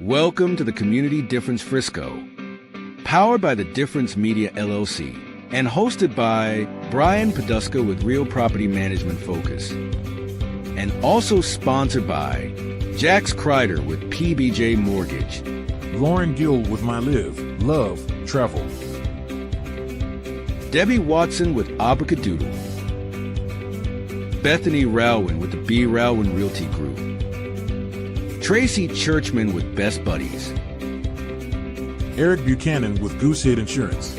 Welcome to the Community Difference Frisco, powered by the Difference Media LLC, and hosted by Brian Poduska with Real Property Management Focus, and also sponsored by Jax Kreider with PBJ Mortgage, Lauren Gill with My Live, Love, Travel, Debbie Watson with Abracadoodle, Bethany Rowan with the B. Rowan Realty Group, Tracy Churchman with Best Buddies, Eric Buchanan with Goosehead Insurance,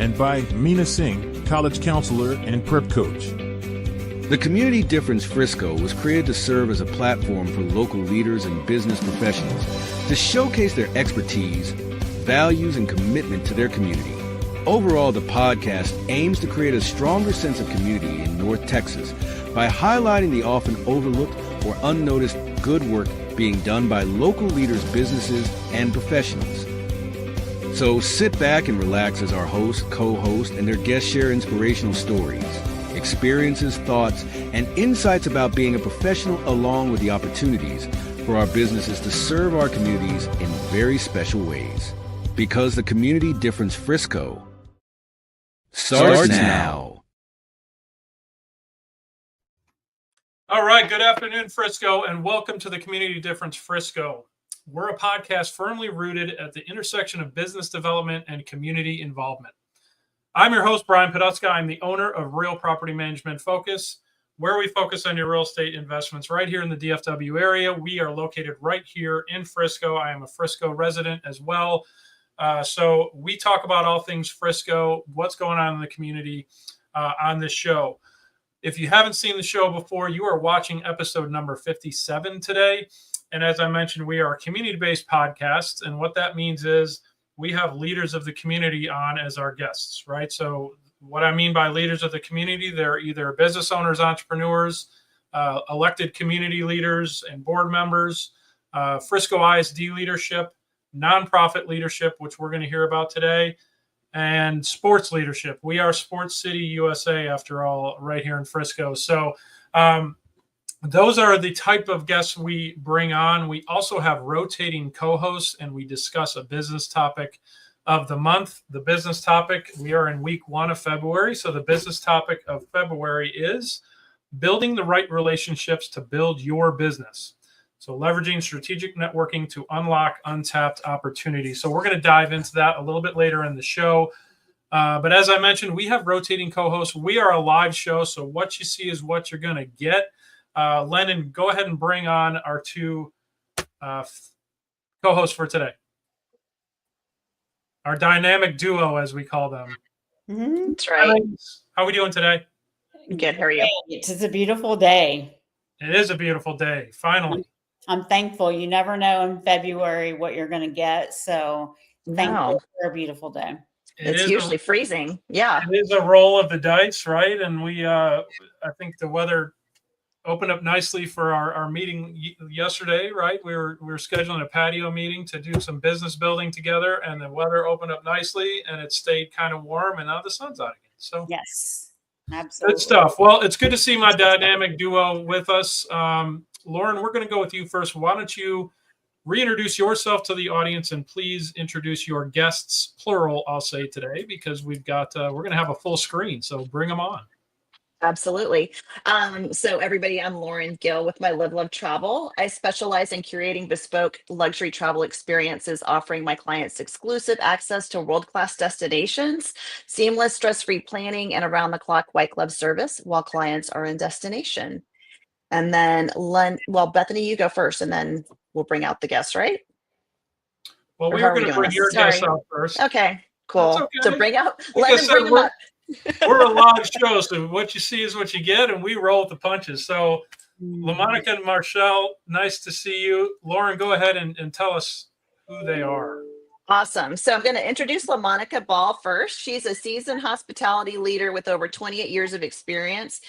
and by Meena Singh, college counselor and prep coach. The Community Difference Frisco was created to serve as a platform for local leaders and business professionals to showcase their expertise, values, and commitment to their community. Overall, the podcast aims to create a stronger sense of community in North Texas by highlighting the often overlooked or unnoticed good work being done by local leaders, businesses, and professionals. So sit back and relax as our host, co-host, and their guests share inspirational stories, experiences, thoughts, and insights about being a professional, along with the opportunities for our businesses to serve our communities in very special ways. Because the Community Difference Frisco starts now. All right, good afternoon, Frisco, and welcome to the Community Difference Frisco. We're a podcast firmly rooted at the intersection of business development and community involvement. I'm your host, Brian Poduska. I'm the owner of Real Property Management Focus, where we focus on your real estate investments right here in the DFW area. We are located right here in Frisco. I am a Frisco resident as well. So we talk about all things Frisco, what's going on in the community on this show. If you haven't seen the show before, you are watching episode number 57 today. And as I mentioned, we are a community-based podcast. And what that means is we have leaders of the community on as our guests, right? So what I mean by leaders of the community, they're either business owners, entrepreneurs, elected community leaders and board members, Frisco ISD leadership, nonprofit leadership, which we're going to hear about today, and sports leadership. We are Sports City, USA, after all, right here in Frisco. So those are the type of guests we bring on. We also have rotating co-hosts, and we discuss a business topic of the month. The business topic, we are in week 1 of February. So the business topic of February is building the right relationships to build your business. So leveraging strategic networking to unlock untapped opportunities. So we're going to dive into that a little bit later in the show. But as I mentioned, we have rotating co-hosts. We are a live show, so what you see is what you're going to get. Lennon, go ahead and bring on our two co-hosts for today. Our dynamic duo, as we call them. Mm-hmm. That's right. How are we doing today? Good. How are you? It's a beautiful day. It is a beautiful day. Finally. I'm thankful. You never know in February what you're going to get. So thankful for a beautiful day. It's usually freezing. Yeah. It is a roll of the dice, right? And we, I think the weather opened up nicely for our meeting yesterday, right? We were scheduling a patio meeting to do some business building together, and the weather opened up nicely, and it stayed kind of warm, and now the sun's out again. So yes, absolutely. Good stuff. Well, it's good to see my dynamic duo with us. Lauren, we're going to go with you first. Why don't you reintroduce yourself to the audience, and please introduce your guests, plural, I'll say today, because we're going to have a full screen. So bring them on. Absolutely. So everybody, I'm Lauren Gill with My Live, Love, Travel. I specialize in curating bespoke luxury travel experiences, offering my clients exclusive access to world-class destinations, seamless stress-free planning, and around-the-clock white glove service while clients are in destination. And then, Bethany, you go first, and then we'll bring out the guests, right? Well, we were going to bring your guests out first. Okay, cool. Okay. So bring out, like bring them up. We're a live show, so what you see is what you get, and we roll with the punches. So, LaMonica and Marshall, nice to see you. Lauren, go ahead and tell us who they are. Awesome. So I'm going to introduce LaMonica Ball first. She's a seasoned hospitality leader with over 28 years of experience.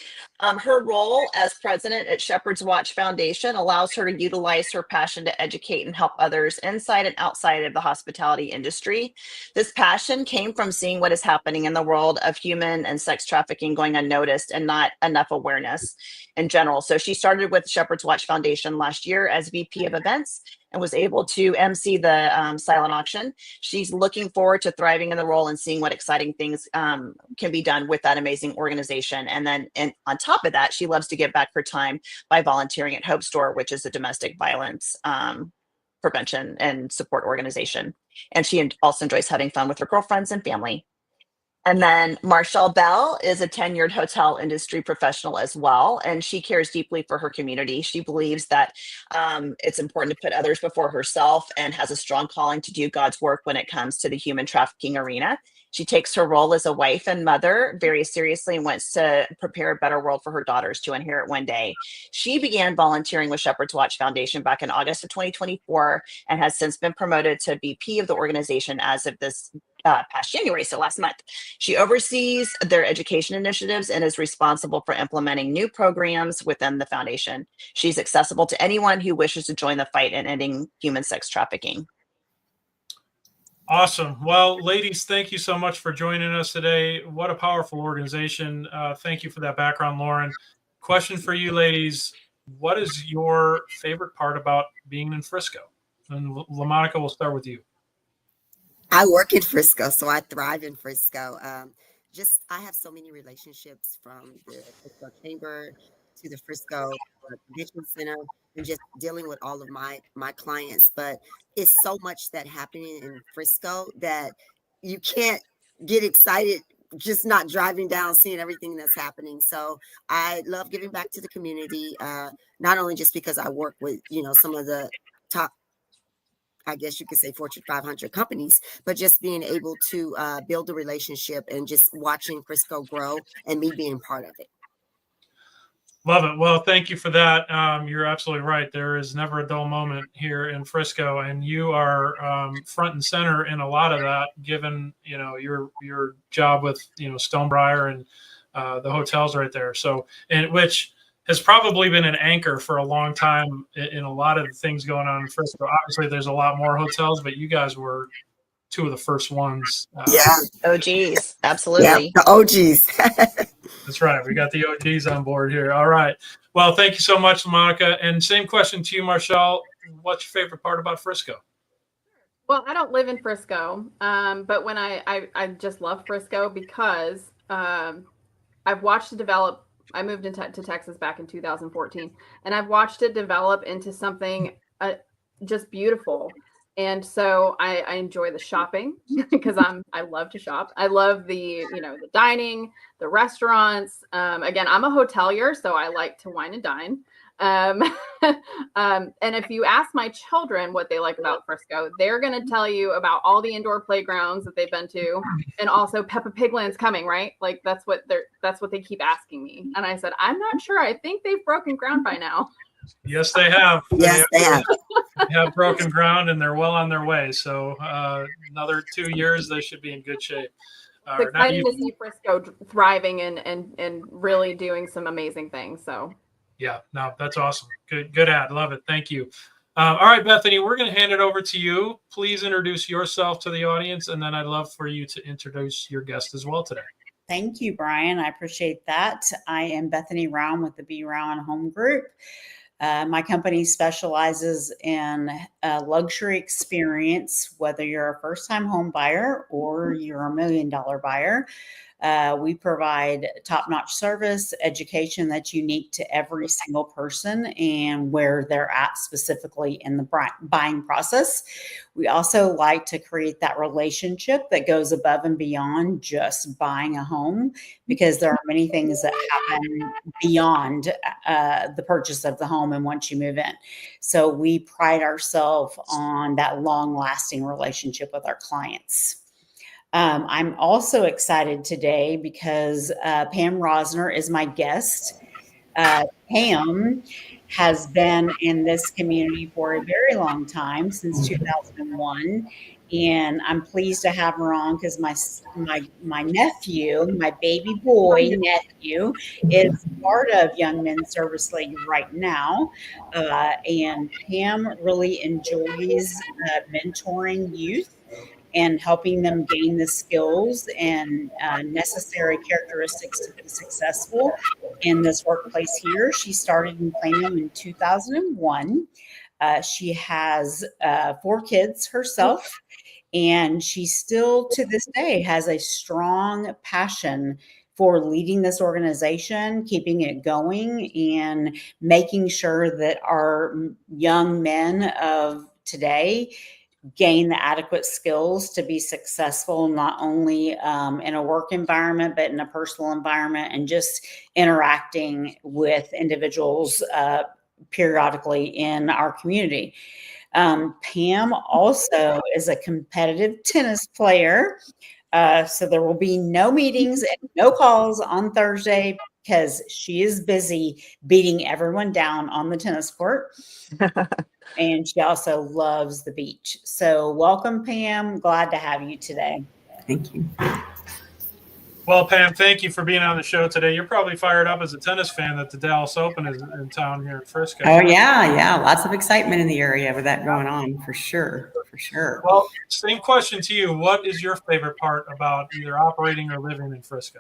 Her role as president at Shepherd's Watch Foundation allows her to utilize her passion to educate and help others inside and outside of the hospitality industry. This passion came from seeing what is happening in the world of human and sex trafficking going unnoticed and not enough awareness in general. So she started with Shepherd's Watch Foundation last year as VP of events and was able to MC the silent auction. She's looking forward to thriving in the role and seeing what exciting things can be done with that amazing organization. And then on top of that, she loves to give back her time by volunteering at Hope Store, which is a domestic violence prevention and support organization. And she also enjoys having fun with her girlfriends and family. And then Marshall Bell is a tenured hotel industry professional as well, and she cares deeply for her community. She believes that it's important to put others before herself and has a strong calling to do God's work when it comes to the human trafficking arena. She takes her role as a wife and mother very seriously and wants to prepare a better world for her daughters to inherit one day. She began volunteering with Shepherd's Watch Foundation back in August of 2024 and has since been promoted to VP of the organization as of this past January, so last month. She oversees their education initiatives and is responsible for implementing new programs within the foundation. She's accessible to anyone who wishes to join the fight in ending human sex trafficking. Awesome. Well, ladies, thank you so much for joining us today. What a powerful organization. Thank you for that background, Lauren. Question for you, ladies. What is your favorite part about being in Frisco? And LaMonica, we'll start with you. I work in Frisco, so I thrive in Frisco. I have so many relationships from the Frisco Chamber to the Frisco Convention Center and just dealing with all of my clients. But it's so much that happening in Frisco that you can't get excited just not driving down, seeing everything that's happening. So I love giving back to the community, not only just because I work with, some of the top, I guess you could say Fortune 500 companies, but just being able to build a relationship and just watching Frisco grow and me being part of it. Love it. Well, thank you for that. You're absolutely right. There is never a dull moment here in Frisco, and you are front and center in a lot of that, given your job with Stonebriar and the hotels right there. So, and which has probably been an anchor for a long time in a lot of the things going on in Frisco. Obviously, there's a lot more hotels, but you guys were two of the first ones. OGs, absolutely. Yeah, the OGs. That's right. We got the OGs on board here. All right. Well, thank you so much, Monica. And same question to you, Marshall. What's your favorite part about Frisco? Well, I don't live in Frisco, but when I just love Frisco because I've watched it develop. I moved to Texas back in 2014, and I've watched it develop into something just beautiful. And so I enjoy the shopping because I love to shop. I love the the dining, the restaurants. Again, I'm a hotelier, so I like to wine and dine. And if you ask my children what they like about Frisco, they're going to tell you about all the indoor playgrounds that they've been to, and also Peppa Pig Land's coming, right? Like that's what they keep asking me. And I said, I'm not sure. I think they've broken ground by now. Yes, they have. Yes, they have. They have broken ground, and they're well on their way. So another 2 years, they should be in good shape. It's exciting to see Frisco thriving and really doing some amazing things. So. Yeah, no, that's awesome. Good ad. Love it. Thank you. All right, Bethany, we're going to hand it over to you. Please introduce yourself to the audience, and then I'd love for you to introduce your guest as well today. Thank you, Brian. I appreciate that. I am Bethany Rowan with the B. Rowan Home Group. My company specializes in luxury experience, whether you're a first-time home buyer or you're a $1 million buyer. We provide top-notch service, education that's unique to every single person and where they're at specifically in the buying process. We also like to create that relationship that goes above and beyond just buying a home, because there are many things that happen beyond the purchase of the home and once you move in. So we pride ourselves on that long-lasting relationship with our clients. I'm also excited today because Pam Rosener is my guest. Pam has been in this community for a very long time, since 2001, And I'm pleased to have her on because my nephew, my baby boy nephew, is part of Young Men's Service League right now. And Pam really enjoys mentoring youth and helping them gain the skills and necessary characteristics to be successful in this workplace here. She started in Plano in 2001. She has 4 kids herself, and she still to this day has a strong passion for leading this organization, keeping it going, and making sure that our young men of today gain the adequate skills to be successful, not only in a work environment, but in a personal environment, and just interacting with individuals periodically in our community. Pam also is a competitive tennis player. So there will be no meetings and no calls on Thursday because she is busy beating everyone down on the tennis court. And she also loves the beach. So welcome, Pam. Glad to have you today. Thank you. Well, Pam, thank you for being on the show today. You're probably fired up as a tennis fan that the Dallas Open is in town here in Frisco. Oh, yeah. Lots of excitement in the area with that going on, for sure. Well, same question to you. What is your favorite part about either operating or living in Frisco?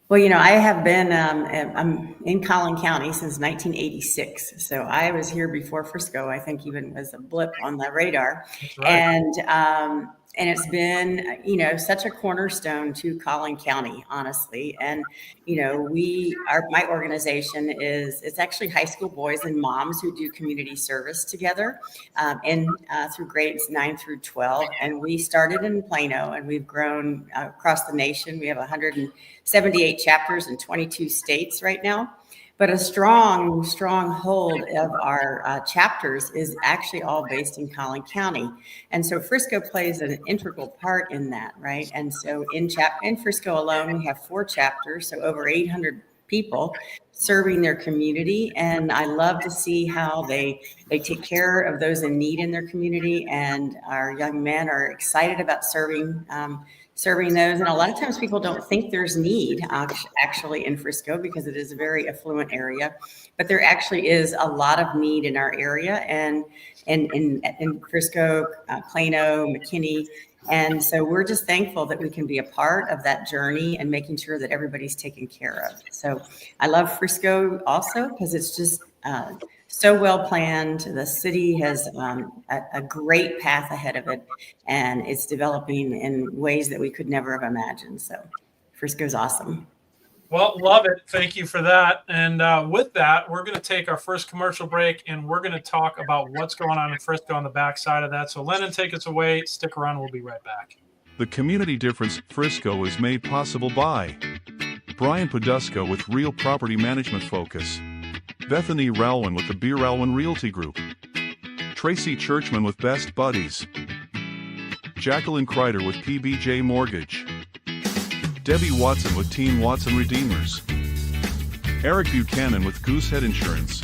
Well, I have been, I'm in Collin County since 1986. So I was here before Frisco, I think even was a blip on the radar. That's right. And it's been, such a cornerstone to Collin County, honestly. And, my organization it's actually high school boys and moms who do community service together through grades 9 through 12. And we started in Plano, and we've grown across the nation. We have 178 chapters in 22 states right now. But a strong hold of our chapters is actually all based in Collin County. And so Frisco plays an integral part in that, right? And so in Frisco alone, we have 4 chapters, so over 800 people serving their community. And I love to see how they take care of those in need in their community. And our young men are excited about serving those. And a lot of times people don't think there's need actually in Frisco because it is a very affluent area, but there actually is a lot of need in our area and in Frisco, Plano, McKinney. And so we're just thankful that we can be a part of that journey and making sure that everybody's taken care of. So I love Frisco also because it's just so well planned. The city has a great path ahead of it, and it's developing in ways that we could never have imagined. So Frisco's awesome. Well, love it. Thank you for that. And with that, we're going to take our first commercial break, and we're going to talk about what's going on in Frisco on the backside of that. So Lennon, take us away. Stick around. We'll be right back. The Community Difference Frisco is made possible by Brian Poduska with Real Property Management Focus, Bethany Rowan with the B. Rowan Realty Group, Tracy Churchman with Best Buddies, Jacqueline Kreider with PBJ Mortgage, Debbie Watson with Team Watson Redeemers, Eric Buchanan with Goosehead Insurance,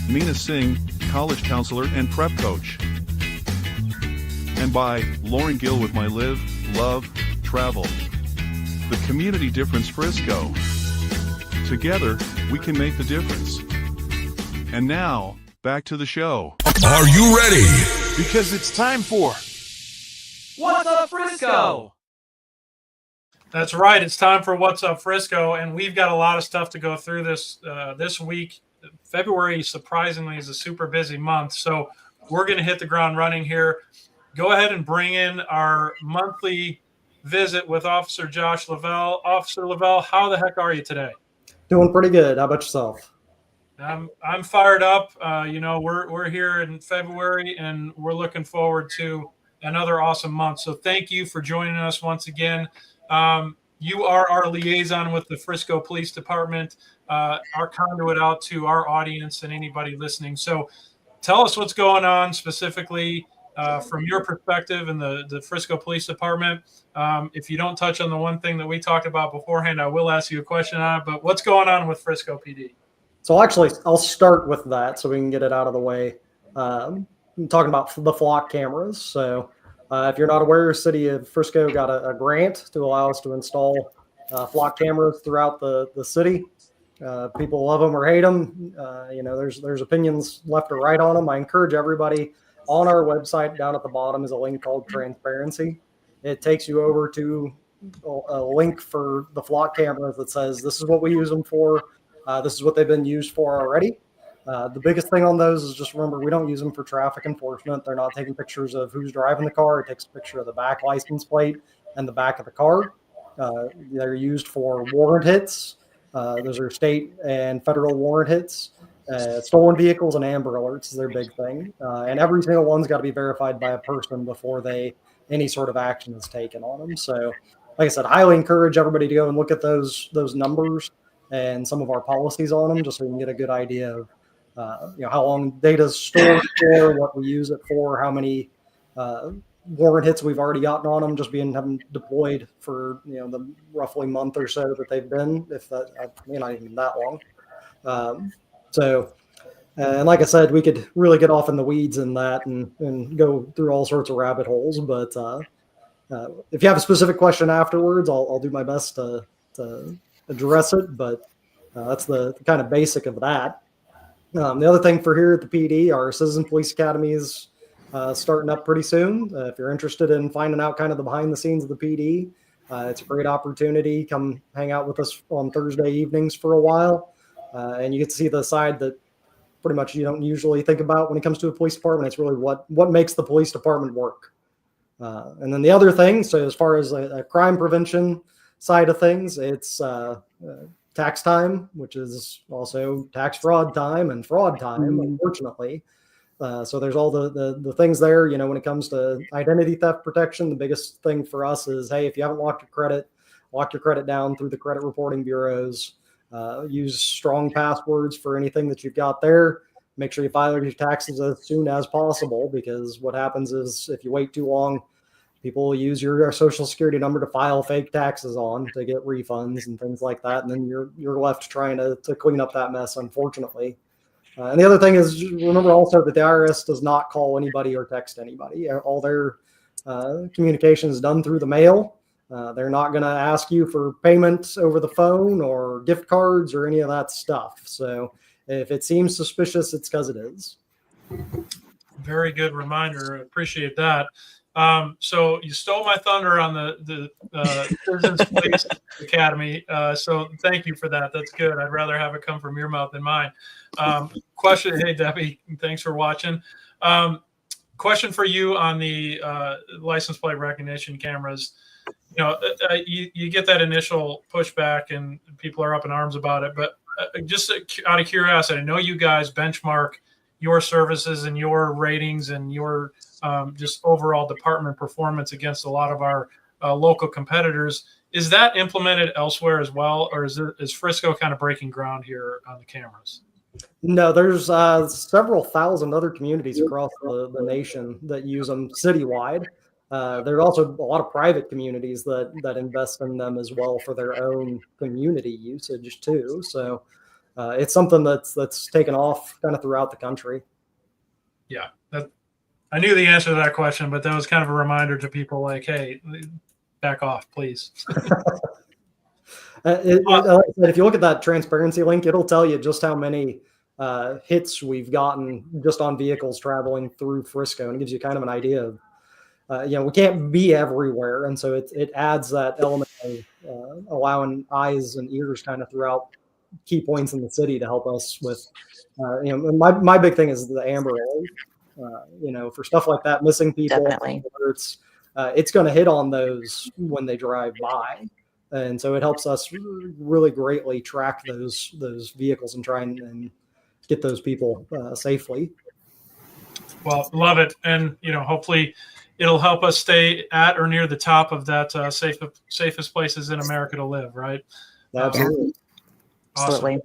Meena Singh, College Counselor and Prep Coach, and by Lauren Gill with My Live, Love, Travel. The Community Difference Frisco. Together, we can make the difference. And now, back to the show. Are you ready? Because it's time for What's Up Frisco? That's right. It's time for What's Up Frisco, and we've got a lot of stuff to go through this week. February, surprisingly, is a super busy month, so we're going to hit the ground running here. Go ahead and bring in our monthly visit with Officer Josh Lavelle. Officer Lavelle, how the heck are you today? Doing pretty good. How about yourself? I'm fired up. We're here in February, and we're looking forward to another awesome month. So thank you for joining us once again. You are our liaison with the Frisco Police Department, our conduit out to our audience and anybody listening. So tell us what's going on specifically from your perspective in the Frisco Police Department. If you don't touch on the one thing that we talked about beforehand, I will ask you a question on it. But what's going on with Frisco PD? So actually, I'll start with that so we can get it out of the way. talking about the flock cameras. So if you're not aware, City of Frisco got a grant to allow us to install flock cameras throughout the city. People love them or hate them. There's opinions left or right on them. I encourage everybody. On our website, down at the bottom is a link called Transparency. It takes you over to a link for the flock cameras that says this is what we use them for. This is what they've been used for already. The biggest thing on those is just remember, we don't use them for traffic enforcement. They're not taking pictures of who's driving the car. It takes a picture of the back license plate and the back of the car. They're used for warrant hits. Those are state and federal warrant hits. Stolen vehicles and Amber Alerts is their big thing. And every single one's got to be verified by a person before any sort of action is taken on them. So, like I said, highly encourage everybody to go and look at those numbers and some of our policies on them, just so you can get a good idea of how long data is stored for, what we use it for, how many warrant hits we've already gotten on them, just having deployed for the roughly month or so that they've been, if that not even that long. And like I said, we could really get off in the weeds in that and go through all sorts of rabbit holes. But if you have a specific question afterwards, I'll do my best to address it. But that's the kind of basic of that. The other thing for here at the PD, our Citizen Police Academy is starting up pretty soon. If you're interested in finding out kind of the behind the scenes of the PD, it's a great opportunity. Come hang out with us on Thursday evenings for a while. And you get to see the side that pretty much you don't usually think about when it comes to a police department. It's really what makes the police department work. And then the other thing, so as far as a crime prevention side of things, it's tax time, which is also tax fraud time and fraud time, unfortunately. So there's all the things there, when it comes to identity theft protection. The biggest thing for us is, hey, if you haven't lock your credit down through the credit reporting bureaus. Use strong passwords for anything that you've got there. Make sure you file your taxes as soon as possible, because what happens is if you wait too long, people will use your social security number to file fake taxes on to get refunds and things like that. And then you're left trying to clean up that mess, unfortunately. And the other thing is, remember also that the IRS does not call anybody or text anybody. All their communication is done through the mail. They're not going to ask you for payments over the phone or gift cards or any of that stuff. So if it seems suspicious, it's because it is. Very good reminder. I appreciate that. So you stole my thunder on the Citizens Police Academy. So thank you for that. That's good. I'd rather have it come from your mouth than mine. Question. Hey, Debbie, thanks for watching. Question for you on the license plate recognition cameras. You get that initial pushback and people are up in arms about it, but just out of curiosity, I know you guys benchmark your services and your ratings and your just overall department performance against a lot of our local competitors. Is that implemented elsewhere as well, or is Frisco kind of breaking ground here on the cameras? No, there's several thousand other communities across the nation that use them citywide. There are also a lot of private communities that invest in them as well for their own community usage too. So it's something that's taken off kind of throughout the country. Yeah, I knew the answer to that question, but that was kind of a reminder to people like, hey, back off, please. If you look at that transparency link, it'll tell you just how many hits we've gotten just on vehicles traveling through Frisco, and it gives you kind of an idea of, we can't be everywhere. And so it adds that element of allowing eyes and ears kind of throughout key points in the city to help us with, my big thing is the Amber Alert. For stuff like that, missing people, Definitely. it's going to hit on those when they drive by. And so it helps us really greatly track those vehicles and try and get those people safely. Well, love it. And, hopefully it'll help us stay at or near the top of that safest places in America to live, right? Absolutely. Awesome.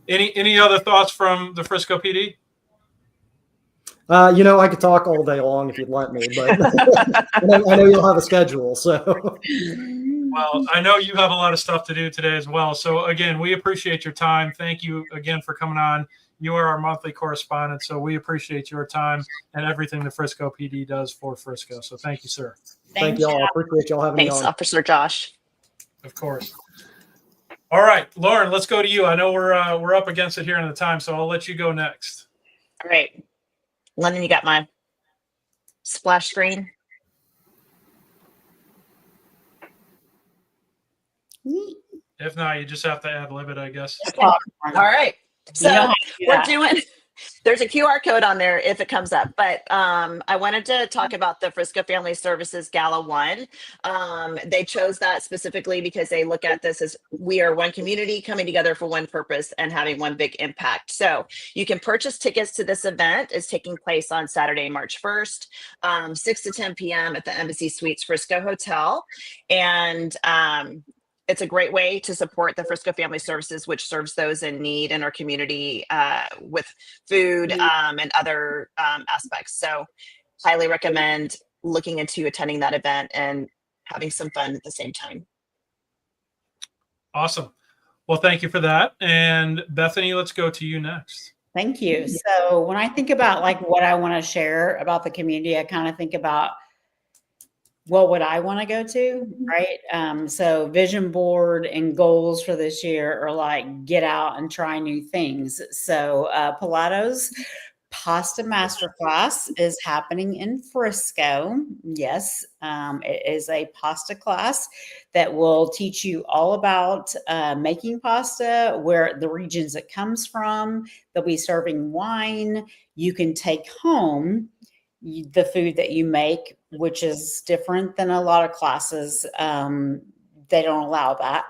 Absolutely. Any other thoughts from the Frisco PD? I could talk all day long if you'd let me, but I know you'll have a schedule. So Well, I know you have a lot of stuff to do today as well. So again, we appreciate your time. Thank you again for coming on. You are our monthly correspondent, so we appreciate your time and everything the Frisco PD does for Frisco. So thank you, sir. Thank y'all. I appreciate y'all having me Thanks, on. Officer Josh. Of course. All right, Lauren, let's go to you. I know we're up against it here in the time, so I'll let you go next. All right. London, you got my splash screen? If not, you just have to ad-lib it, I guess. All right. So we're that. doing, there's a QR code on there if it comes up, but I wanted to talk about the Frisco Family Services Gala 1. They chose that specifically because they look at this as we are one community coming together for one purpose and having one big impact. So you can purchase tickets to this event. It's taking place on Saturday, March 1st, 6 to 10 p.m. at the Embassy Suites Frisco Hotel. And it's a great way to support the Frisco Family Services, which serves those in need in our community with food and other aspects. So highly recommend looking into attending that event and having some fun at the same time. Awesome. Well, thank you for that. And Bethany, let's go to you next. Thank you. So when I think about like what I want to share about the community, I kind of think about what would I want to go to, right? So vision board and goals for this year are like get out and try new things. So Pilato's Pasta Masterclass is happening in Frisco. Yes, it is a pasta class that will teach you all about making pasta, where the regions it comes from. They'll be serving wine. You can take home the food that you make, which is different than a lot of classes. They don't allow that.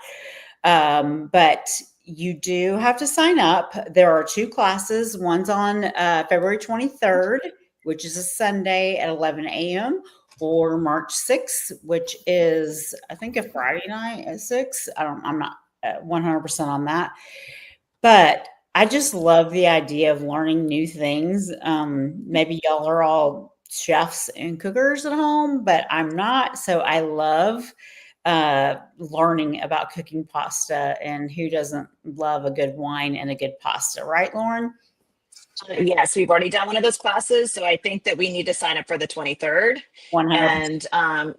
But you do have to sign up. There are 2 classes. One's on February 23rd, which is a Sunday at 11 a.m., or March 6th, which is, I think, a Friday night at 6. I'm not 100% on that. But I just love the idea of learning new things. Maybe y'all are all chefs and cookers at home, but I'm not. So I love learning about cooking pasta, and who doesn't love a good wine and a good pasta, right, Lauren? Yes, we've already done one of those classes. So I think that we need to sign up for the 23rd 100%. and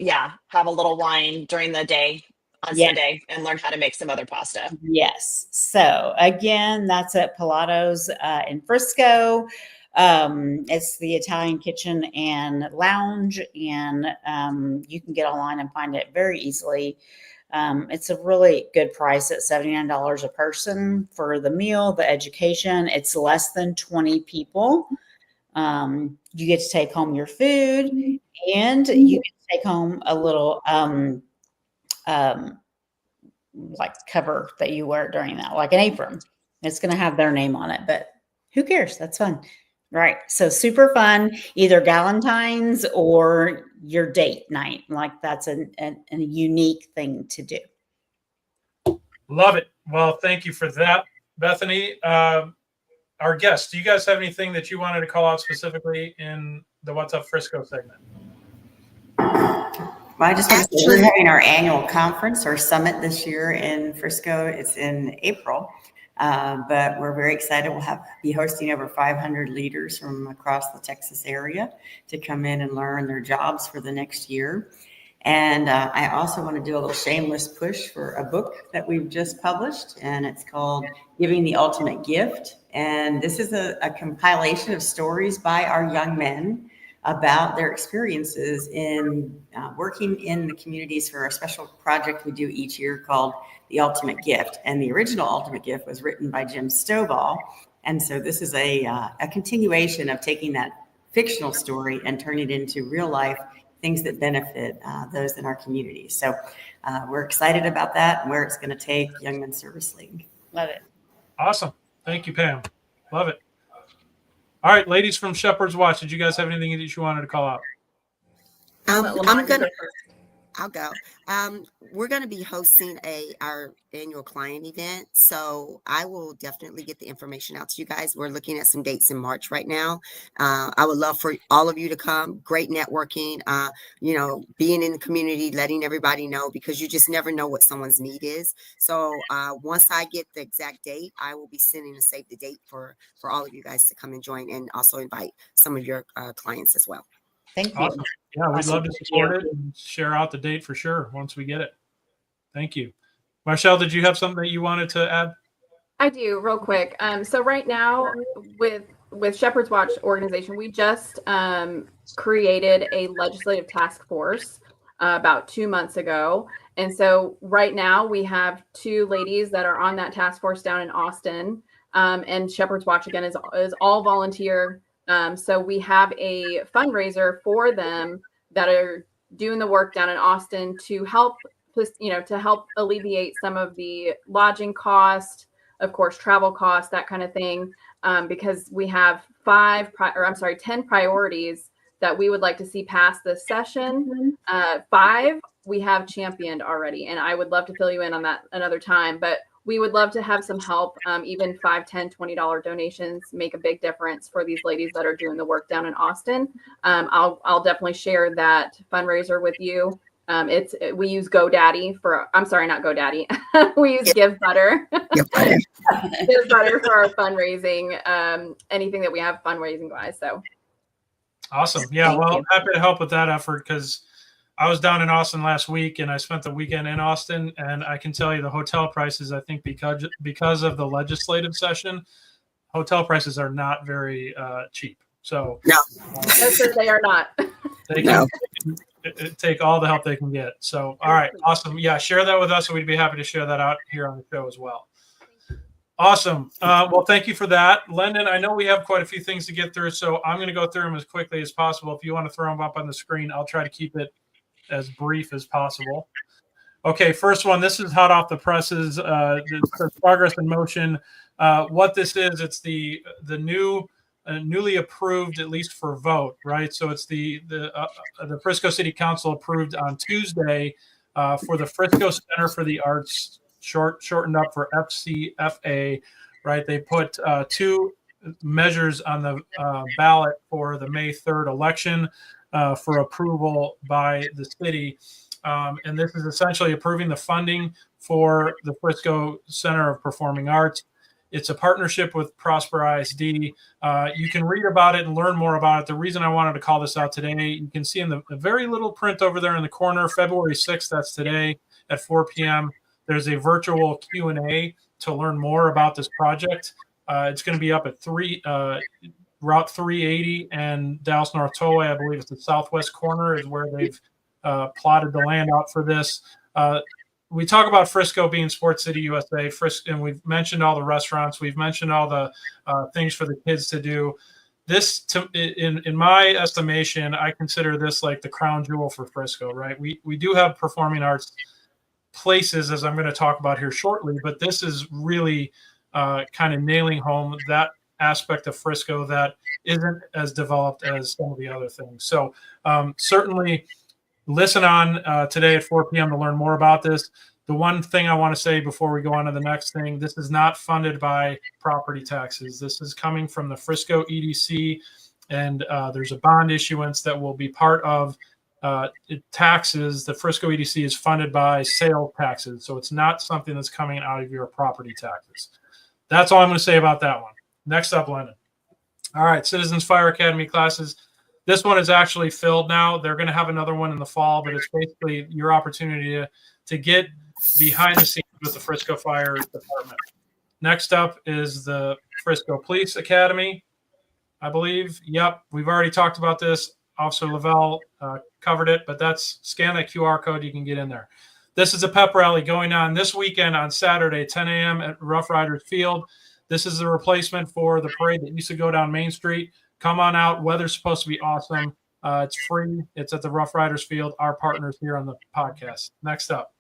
have a little wine during the day on Sunday and learn how to make some other pasta. Yes. So again, that's at Pilato's in Frisco. It's the Italian Kitchen and Lounge, and you can get online and find it very easily. It's a really good price at $79 a person for the meal, the education. It's less than 20 people. You get to take home your food, and you get to take home a little like cover that you wear during that, like an apron. It's going to have their name on it, but who cares? That's fun. Right. So super fun, either Galentine's or your date night. Like that's a unique thing to do. Love it. Well, thank you for that, Bethany. Our guests, do you guys have anything that you wanted to call out specifically in the What's Up Frisco segment? Well, I just want to say we're having our annual conference or summit this year in Frisco. It's in April, but we're very excited. We'll be hosting over 500 leaders from across the Texas area to come in and learn their jobs for the next year. And I also want to do a little shameless push for a book that we've just published, and it's called Giving the Ultimate Gift. And this is a compilation of stories by our young men about their experiences in working in the communities for a special project we do each year called The Ultimate Gift. And the original Ultimate Gift was written by Jim Stovall. And so this is a continuation of taking that fictional story and turning it into real life things that benefit those in our community. So we're excited about that and where it's going to take Young Men's Service League. Love it. Awesome. Thank you, Pam. Love it. All right, ladies from Shepherd's Watch, did you guys have anything that you wanted to call out? I'm I'll go. We're going to be hosting our annual client event, so I will definitely get the information out to you guys. We're looking at some dates in March right now. I would love for all of you to come. Great networking, being in the community, letting everybody know, because you just never know what someone's need is. So once I get the exact date, I will be sending a save the date for all of you guys to come and join, and also invite some of your clients as well. Thank you. Awesome. Yeah, we'd Awesome. love to support it and share out the date for sure once we get it. Thank you. Marshall, did you have something that you wanted to add? I do, real quick. So right now with Shepherd's Watch organization, we just created a legislative task force about 2 months ago. And so right now we have 2 ladies that are on that task force down in Austin. And Shepherd's Watch, again, is all volunteer. So we have a fundraiser for them that are doing the work down in Austin to help, to help alleviate some of the lodging cost, of course, travel costs, that kind of thing, because we have 10 priorities that we would like to see pass this session. 5 we have championed already, and I would love to fill you in on that another time, but we would love to have some help. Even $5, $10, $20 donations make a big difference for these ladies that are doing the work down in Austin. I'll definitely share that fundraiser with you. We use GoDaddy not GoDaddy. We use GiveButter. GiveButter for our fundraising. Anything that we have fundraising wise. So awesome. Yeah. Well, happy to help with that effort, because I was down in Austin last week and I spent the weekend in Austin, and I can tell you the hotel prices, I think because of the legislative session, hotel prices are not very cheap. So no, they are not. They can take all the help they can get. So, all right. Awesome. Yeah. Share that with us, and we'd be happy to share that out here on the show as well. Awesome. Well, thank you for that. Lyndon, I know we have quite a few things to get through, so I'm going to go through them as quickly as possible. If you want to throw them up on the screen, I'll try to keep it as brief as possible. Okay, first one. This is hot off the presses. The Progress in Motion. What this is, it's the newly approved, at least for vote, right? So it's the Frisco City Council approved on Tuesday for the Frisco Center for the Arts, shortened up for FCFA, right? They put 2 measures on the ballot for the May 3rd election for approval by the city. And this is essentially approving the funding for the Frisco Center of Performing Arts. It's a partnership with Prosper ISD. You can read about it and learn more about it. The reason I wanted to call this out today, you can see in the very little print over there in the corner, February 6th, that's today at 4 p.m. There's a virtual Q&A to learn more about this project. It's going to be up at Route 380 and Dallas North Tollway. I believe it's the southwest corner is where they've plotted the land out for this. We talk about Frisco being Sports City USA, and we've mentioned all the restaurants. We've mentioned all the things for the kids to do. This, in my estimation, I consider this like the crown jewel for Frisco, right? We do have performing arts places, as I'm going to talk about here shortly, but this is really kind of nailing home that aspect of Frisco that isn't as developed as some of the other things. So certainly listen on today at 4 p.m. to learn more about this. The one thing I want to say before we go on to the next thing, this is not funded by property taxes. This is coming from the Frisco EDC, and there's a bond issuance that will be part of taxes. The Frisco EDC is funded by sales taxes, so it's not something that's coming out of your property taxes. That's all I'm going to say about that one. Next up, Lennon. All right, Citizens Fire Academy classes. This one is actually filled now. They're going to have another one in the fall, but it's basically your opportunity to get behind the scenes with the Frisco Fire Department. Next up is the Frisco Police Academy, I believe. Yep, we've already talked about this. Officer Lavelle covered it, but scan that QR code, you can get in there. This is a pep rally going on this weekend on Saturday, 10 a.m. at Rough Riders Field. This is the replacement for the parade that used to go down Main Street. Come on out. Weather's supposed to be awesome. It's free. It's at the Rough Riders Field, our partners here on the podcast. Next up.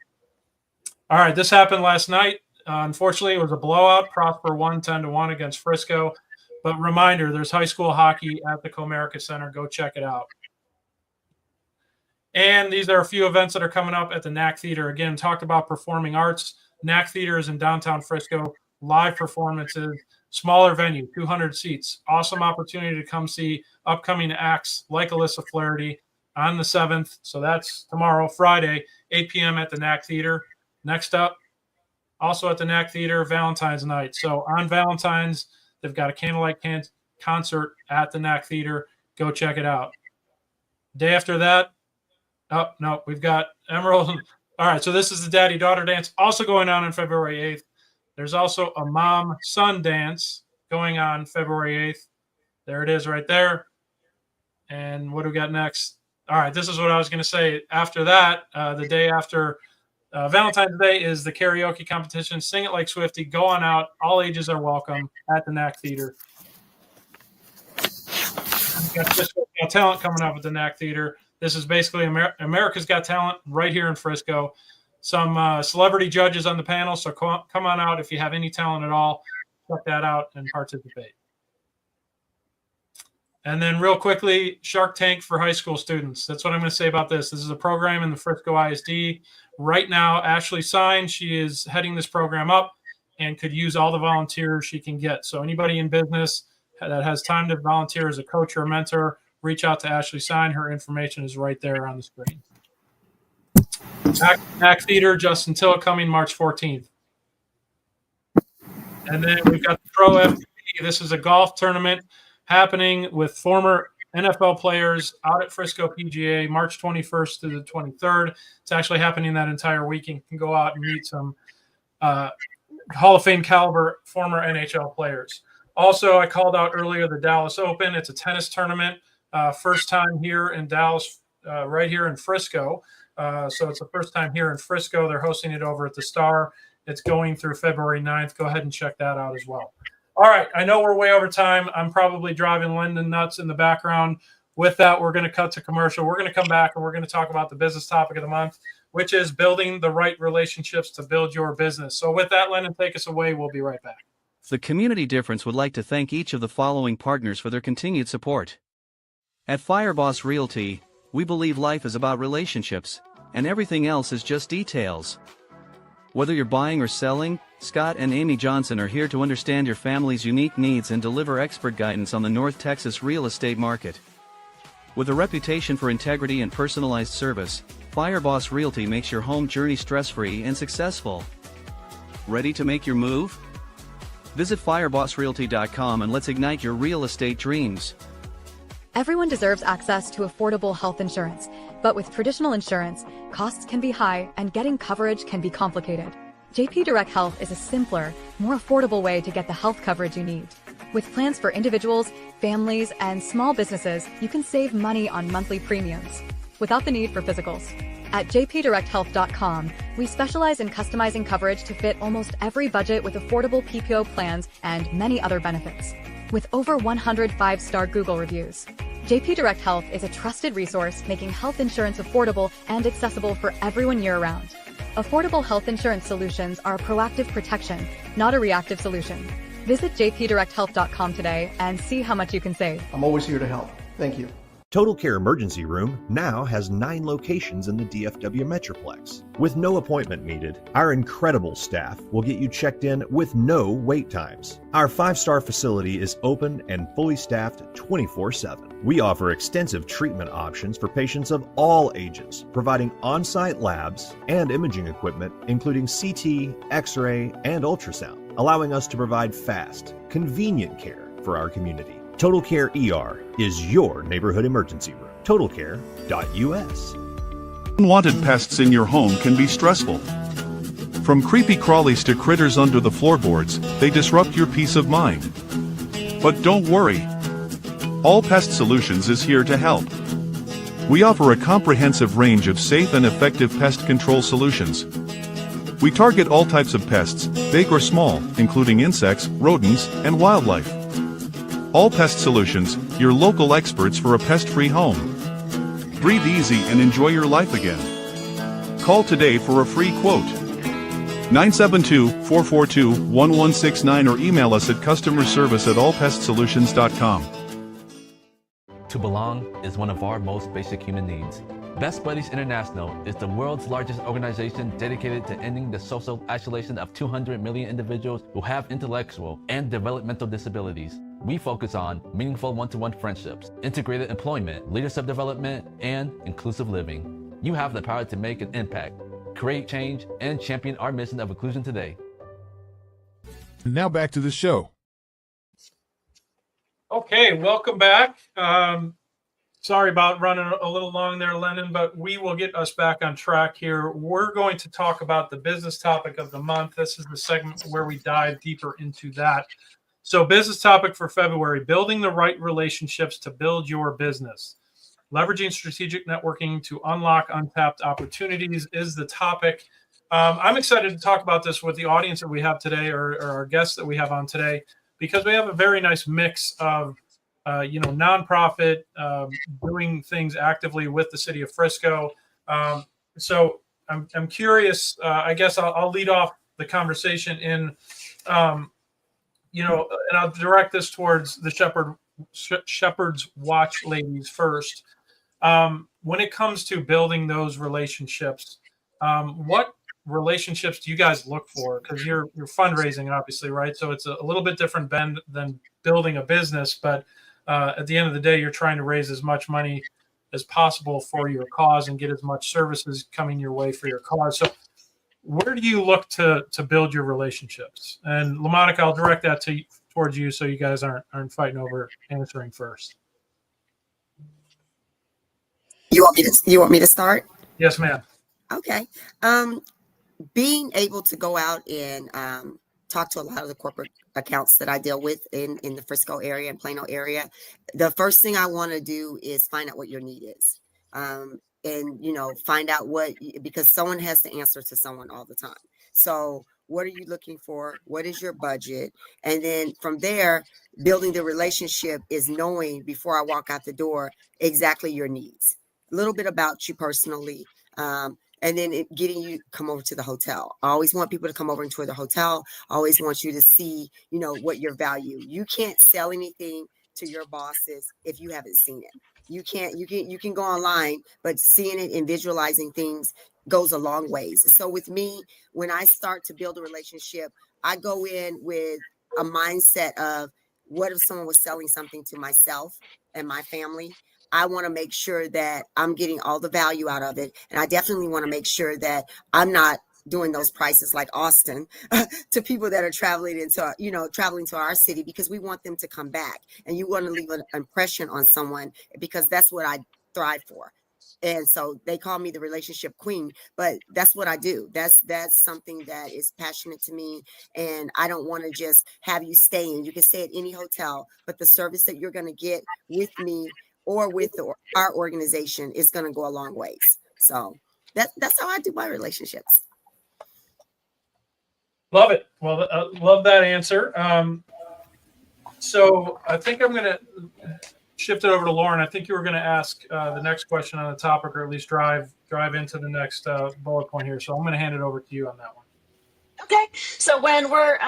All right, this happened last night. Unfortunately, it was a blowout. Prosper won 10-1 against Frisco. But reminder, there's high school hockey at the Comerica Center. Go check it out. And these are a few events that are coming up at the NAC Theater. Again, talked about performing arts. NAC Theater is in downtown Frisco. Live performances, smaller venue, 200 seats. Awesome opportunity to come see upcoming acts like Alyssa Flaherty on the 7th. So that's tomorrow, Friday, 8 p.m. at the NAC Theater. Next up, also at the NAC Theater, Valentine's night. So on Valentine's, they've got a candlelight concert at the NAC Theater. Go check it out. Day after that, oh, no, we've got Emerald. All right, so this is the daddy-daughter dance also going on February 8th. There's also a mom-son dance going on February 8th. There it is right there. And what do we got next? All right, this is what I was going to say. After that, the day after Valentine's Day is the karaoke competition. Sing It Like Swifty. Go on out. All ages are welcome at the NAC Theater. We've got Frisco Got Talent coming up at the NAC Theater. This is basically America's Got Talent right here in Frisco. Some celebrity judges on the panel, so come on out if you have any talent at all. Check that out and participate. And then real quickly, Shark Tank for high school students. That's what I'm going to say about this. This is a program in the Frisco ISD. Right now, Ashley signed. She is heading this program up and could use all the volunteers she can get. So anybody in business that has time to volunteer as a coach or a mentor, reach out to Ashley Sign. Her information is right there on the screen. NAC Theater, Justin Till coming March 14th. And then we've got the Pro FTP. This is a golf tournament happening with former NFL players out at Frisco PGA, March 21st to the 23rd. It's actually happening that entire weekend. You can go out and meet some Hall of Fame caliber former NHL players. Also, I called out earlier the Dallas Open. It's a tennis tournament. First time here in Dallas, right here in Frisco. So it's the first time here in Frisco. They're hosting it over at the Star. It's going through February 9th. Go ahead and check that out as well. All right. I know we're way over time. I'm probably driving Lyndon nuts in the background. With that, we're going to cut to commercial. We're going to come back and we're going to talk about the business topic of the month, which is building the right relationships to build your business. So with that, Lyndon, take us away. We'll be right back. The Community Difference would like to thank each of the following partners for their continued support. At Fireboss Realty, we believe life is about relationships, and everything else is just details. Whether you're buying or selling, Scott and Amy Johnson are here to understand your family's unique needs and deliver expert guidance on the North Texas real estate market. With a reputation for integrity and personalized service, Fireboss Realty makes your home journey stress-free and successful. Ready to make your move? Visit firebossrealty.com and let's ignite your real estate dreams. Everyone deserves access to affordable health insurance, but with traditional insurance, costs can be high and getting coverage can be complicated. JP Direct Health is a simpler, more affordable way to get the health coverage you need. With plans for individuals, families, and small businesses, you can save money on monthly premiums without the need for physicals. At jpdirecthealth.com, we specialize in customizing coverage to fit almost every budget with affordable PPO plans and many other benefits. With over 100 5-star Google reviews, JP Direct Health is a trusted resource making health insurance affordable and accessible for everyone year-round. Affordable health insurance solutions are a proactive protection, not a reactive solution. Visit jpdirecthealth.com today and see how much you can save. I'm always here to help. Thank you. Total Care Emergency Room now has 9 locations in the DFW Metroplex. With no appointment needed, our incredible staff will get you checked in with no wait times. Our 5-star facility is open and fully staffed 24/7. We offer extensive treatment options for patients of all ages, providing on-site labs and imaging equipment, including CT, X-ray, and ultrasound, allowing us to provide fast, convenient care for our community. Total Care ER is your neighborhood emergency room. TotalCare.us. Unwanted pests in your home can be stressful. From creepy crawlies to critters under the floorboards, they disrupt your peace of mind. But don't worry. All Pest Solutions is here to help. We offer a comprehensive range of safe and effective pest control solutions. We target all types of pests, big or small, including insects, rodents, and wildlife. All Pest Solutions, your local experts for a pest-free home. Breathe easy and enjoy your life again. Call today for a free quote. 972-442-1169 or email us at customerservice@allpestsolutions.com. To belong is one of our most basic human needs. Best Buddies International is the world's largest organization dedicated to ending the social isolation of 200 million individuals who have intellectual and developmental disabilities. We focus on meaningful one-to-one friendships, integrated employment, leadership development, and inclusive living. You have the power to make an impact, create change, and champion our mission of inclusion today. Now back to the show. Okay, welcome back. Sorry about running a little long there, Lennon, but we will get us back on track here. We're going to talk about the business topic of the month. This is the segment where we dive deeper into that. So business topic for February, building the right relationships to build your business. Leveraging strategic networking to unlock untapped opportunities is the topic. I'm excited to talk about this with the audience that we have today, or our guests that we have on today, because we have a very nice mix of nonprofit, doing things actively with the city of Frisco. So I'm curious. I guess I'll lead off the conversation in, and I'll direct this towards the Shepherd's Watch ladies first. When it comes to building those relationships, what relationships do you guys look for? Because you're fundraising, obviously, right? So it's a little bit different than building a business, but at the end of the day, you're trying to raise as much money as possible for your cause and get as much services coming your way for your cause. So where do you look to build your relationships? And LaMonica, I'll direct that towards you so you guys aren't fighting over answering first. You want me to start? Yes, ma'am. Okay. Being able to go out and talk to a lot of the corporate accounts that I deal with in the Frisco area and Plano area, the first thing I want to do is find out what your need is. And find out because someone has to answer to someone all the time. So what are you looking for? What is your budget? And then from there, building the relationship is knowing before I walk out the door exactly your needs, a little bit about you personally. And then getting you come over to the hotel. I always want people to come over and tour the hotel. I always want you to see, what your value. You can't sell anything to your bosses if you haven't seen it. You can go online, but seeing it and visualizing things goes a long ways. So with me, when I start to build a relationship, I go in with a mindset of, what if someone was selling something to myself and my family? I want to make sure that I'm getting all the value out of it. And I definitely want to make sure that I'm not doing those prices like Austin to people that are traveling to our city, because we want them to come back. And you want to leave an impression on someone, because that's what I thrive for. And so they call me the relationship queen, but that's what I do. That's something that is passionate to me. And I don't want to just have you stay in. You can stay at any hotel, but the service that you're going to get with me or with our organization is going to go a long ways. So that's how I do my relationships. Love it. Well, love that answer. So I think I'm going to shift it over to Lauren. I think you were going to ask the next question on the topic, or at least drive into the next bullet point here. So I'm going to hand it over to you on that one. Okay. So when we're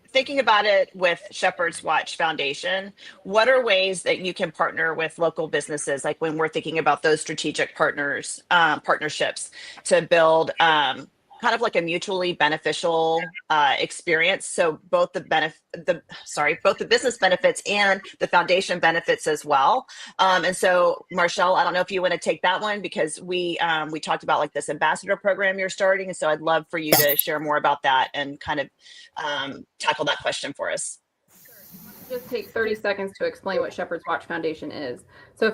thinking about it with Shepherd's Watch Foundation, what are ways that you can partner with local businesses? Like when we're thinking about those strategic partnerships to build kind of like a mutually beneficial experience. So both the business benefits and the foundation benefits as well. And so Marshall, I don't know if you want to take that one, because we talked about like this ambassador program you're starting. And so I'd love for you to share more about that and kind of tackle that question for us. Just take 30 seconds to explain what Shepherd's Watch Foundation is. So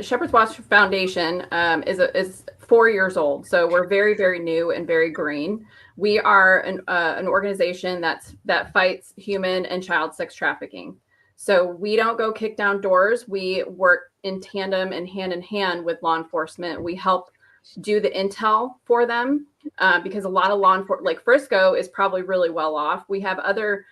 Shepherd's Watch Foundation is 4 years old. So we're very, very new and very green. We are an organization that fights human and child sex trafficking. So we don't go kick down doors. We work in tandem and hand in hand with law enforcement. We help do the intel for them because a lot of law enforcement, like Frisco, is probably really well off. We have other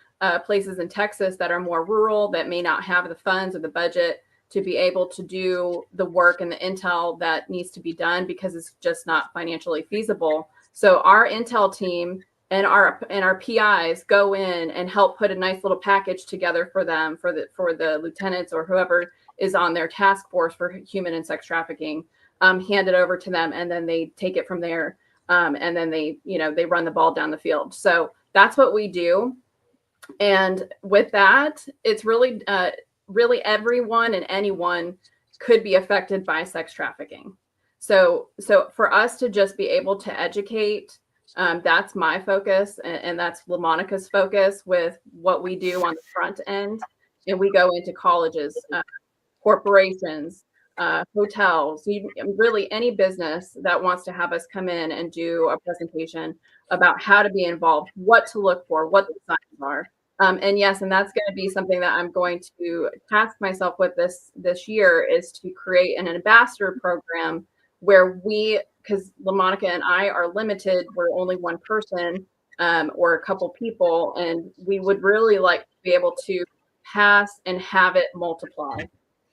places in Texas that are more rural, that may not have the funds or the budget to be able to do the work and the intel that needs to be done, because it's just not financially feasible. So our intel team and our PIs go in and help put a nice little package together for them, for the lieutenants or whoever is on their task force for human and sex trafficking, hand it over to them, and then they take it from there. And then they run the ball down the field. So that's what we do. And with that, it's really everyone and anyone could be affected by sex trafficking. So for us to just be able to educate, that's my focus, and that's LaMonica's focus with what we do on the front end. And we go into colleges, corporations, hotels, really any business that wants to have us come in and do a presentation about how to be involved, what to look for, what the signs are. And that's going to be something that I'm going to task myself with this year, is to create an ambassador program where because LaMonica and I are limited, we're only one person or a couple people, and we would really like to be able to pass and have it multiply,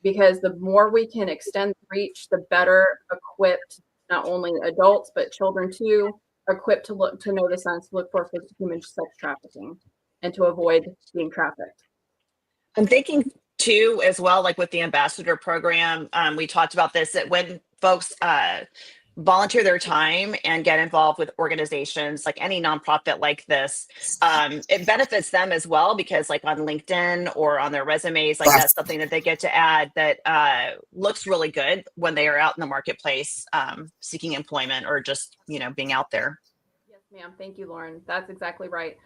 because the more we can extend the reach, the better equipped not only adults but children too, equipped to know the signs to look for human sex trafficking and to avoid being trafficked. I'm thinking too, as well, like with the ambassador program, we talked about this, that when folks volunteer their time and get involved with organizations like any nonprofit like this, it benefits them as well, because like on LinkedIn or on their resumes, like that's something that they get to add that looks really good when they are out in the marketplace seeking employment or just being out there. Yes, ma'am. Thank you, Lauren. That's exactly right.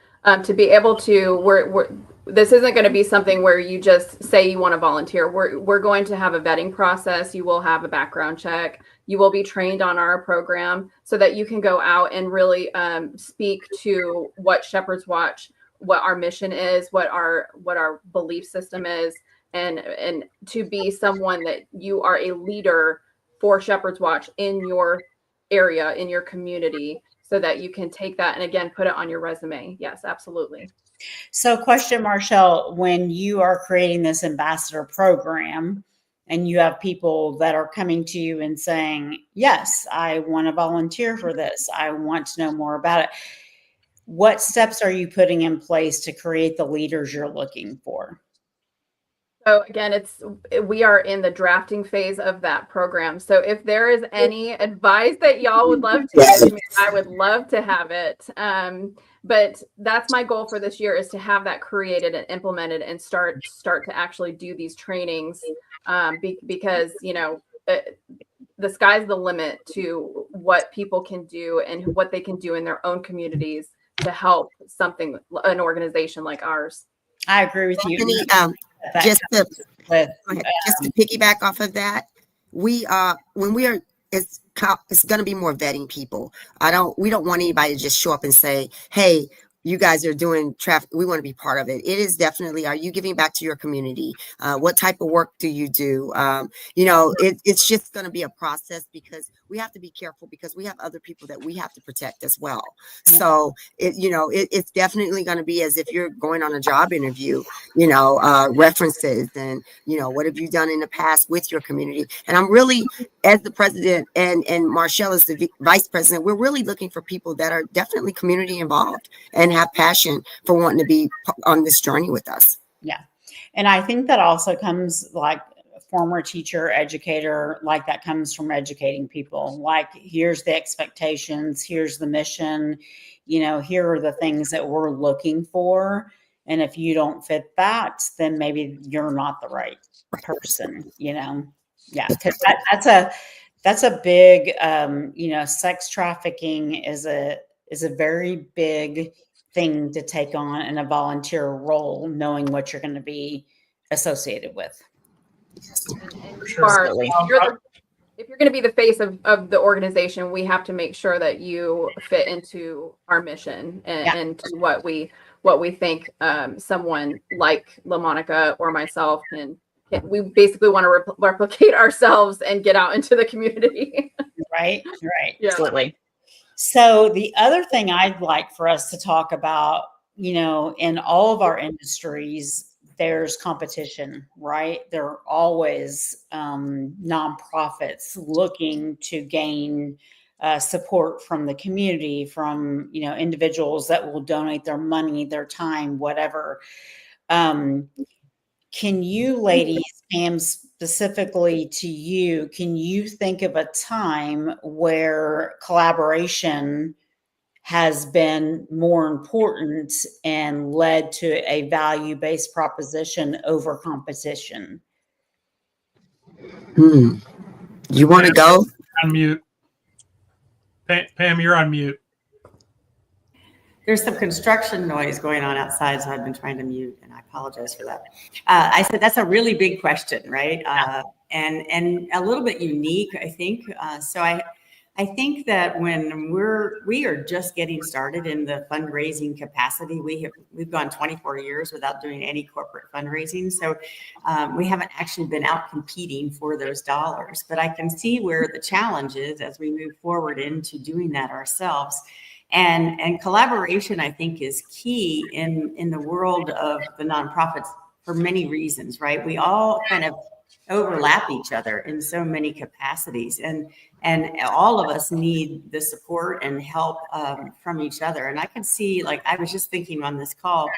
To be able to, this isn't going to be something where you just say you want to volunteer. We're going to have a vetting process. You will have a background check. You will be trained on our program so that you can go out and really speak to what Shepherd's Watch, what our mission is, what our belief system is, and to be someone that you are a leader for Shepherd's Watch in your area, in your community, so that you can take that and again put it on your resume. Yes, absolutely. So question, Marshall, when you are creating this ambassador program and you have people that are coming to you and saying, yes, I want to volunteer for this, I want to know more about it, what steps are you putting in place to create the leaders you're looking for? So again, we are in the drafting phase of that program. So if there is any advice that y'all would love to give me, I would love to have it. But that's my goal for this year, is to have that created and implemented and start to actually do these trainings, because the sky's the limit to what people can do and what they can do in their own communities to help an organization like ours. I agree with you. Just to piggyback off of that, it's going to be more vetting people. We don't want anybody to just show up and say, hey, you guys are doing traffic, we want to be part of it. It is definitely, are you giving back to your community? What type of work do you do? It's just going to be a process, because we have to be careful, because we have other people that we have to protect as well. So it's definitely going to be as if you're going on a job interview, references and, what have you done in the past with your community? And I'm really, as the president and Marshall is the vice president, we're really looking for people that are definitely community involved and have passion for wanting to be on this journey with us. Yeah. And I think that also comes, like, former teacher, educator, like that comes from educating people. Like, here's the expectations, here's the mission, here are the things that we're looking for. And if you don't fit that, then maybe you're not the right person, Yeah. Because that's a big, sex trafficking is a very big thing to take on in a volunteer role, knowing what you're going to be associated with. And if you're going to be the face of the organization, we have to make sure that you fit into our mission and to what we think someone like LaMonica or myself we basically want to replicate ourselves and get out into the community. Right. Yeah. Absolutely. So the other thing I'd like for us to talk about, in all of our industries, there's competition, right? There are always nonprofits looking to gain support from the community, from, individuals that will donate their money, their time, whatever. Can you ladies, Pam's specifically to you, can you think of a time where collaboration has been more important and led to a value-based proposition over competition? You want to go? On mute. Pam, you're on mute. There's some construction noise going on outside, so I've been trying to mute, and I apologize for that. I said that's a really big question, right? And a little bit unique, I think. So I think that when we are just getting started in the fundraising capacity, we've gone 24 years without doing any corporate fundraising, so we haven't actually been out competing for those dollars. But I can see where the challenge is as we move forward into doing that ourselves. And collaboration, I think, is key in the world of the nonprofits for many reasons, right? We all kind of overlap each other in so many capacities, and all of us need the support and help from each other. And I can see, like, I was just thinking on this call,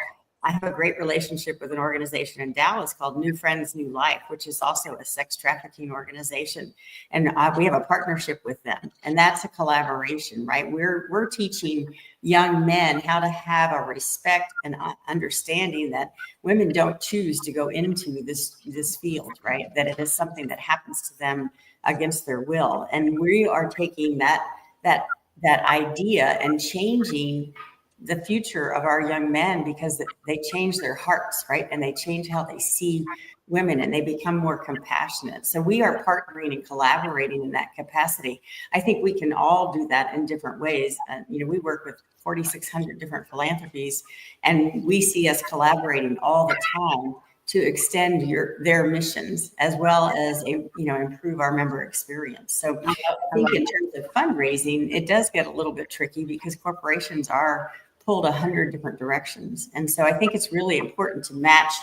I have a great relationship with an organization in Dallas called New Friends, New Life, which is also a sex trafficking organization. And we have a partnership with them. And that's a collaboration, right? We're teaching young men how to have a respect and understanding that women don't choose to go into this field, right? That it is something that happens to them against their will. And we are taking that idea and changing the future of our young men, because they change their hearts, right? And they change how they see women, and they become more compassionate. So we are partnering and collaborating in that capacity. I think we can all do that in different ways. We work with 4,600 different philanthropies, and we see us collaborating all the time to extend their missions, as well as improve our member experience. So I think in terms of fundraising, it does get a little bit tricky because corporations are pulled 100 different directions. And so I think it's really important to match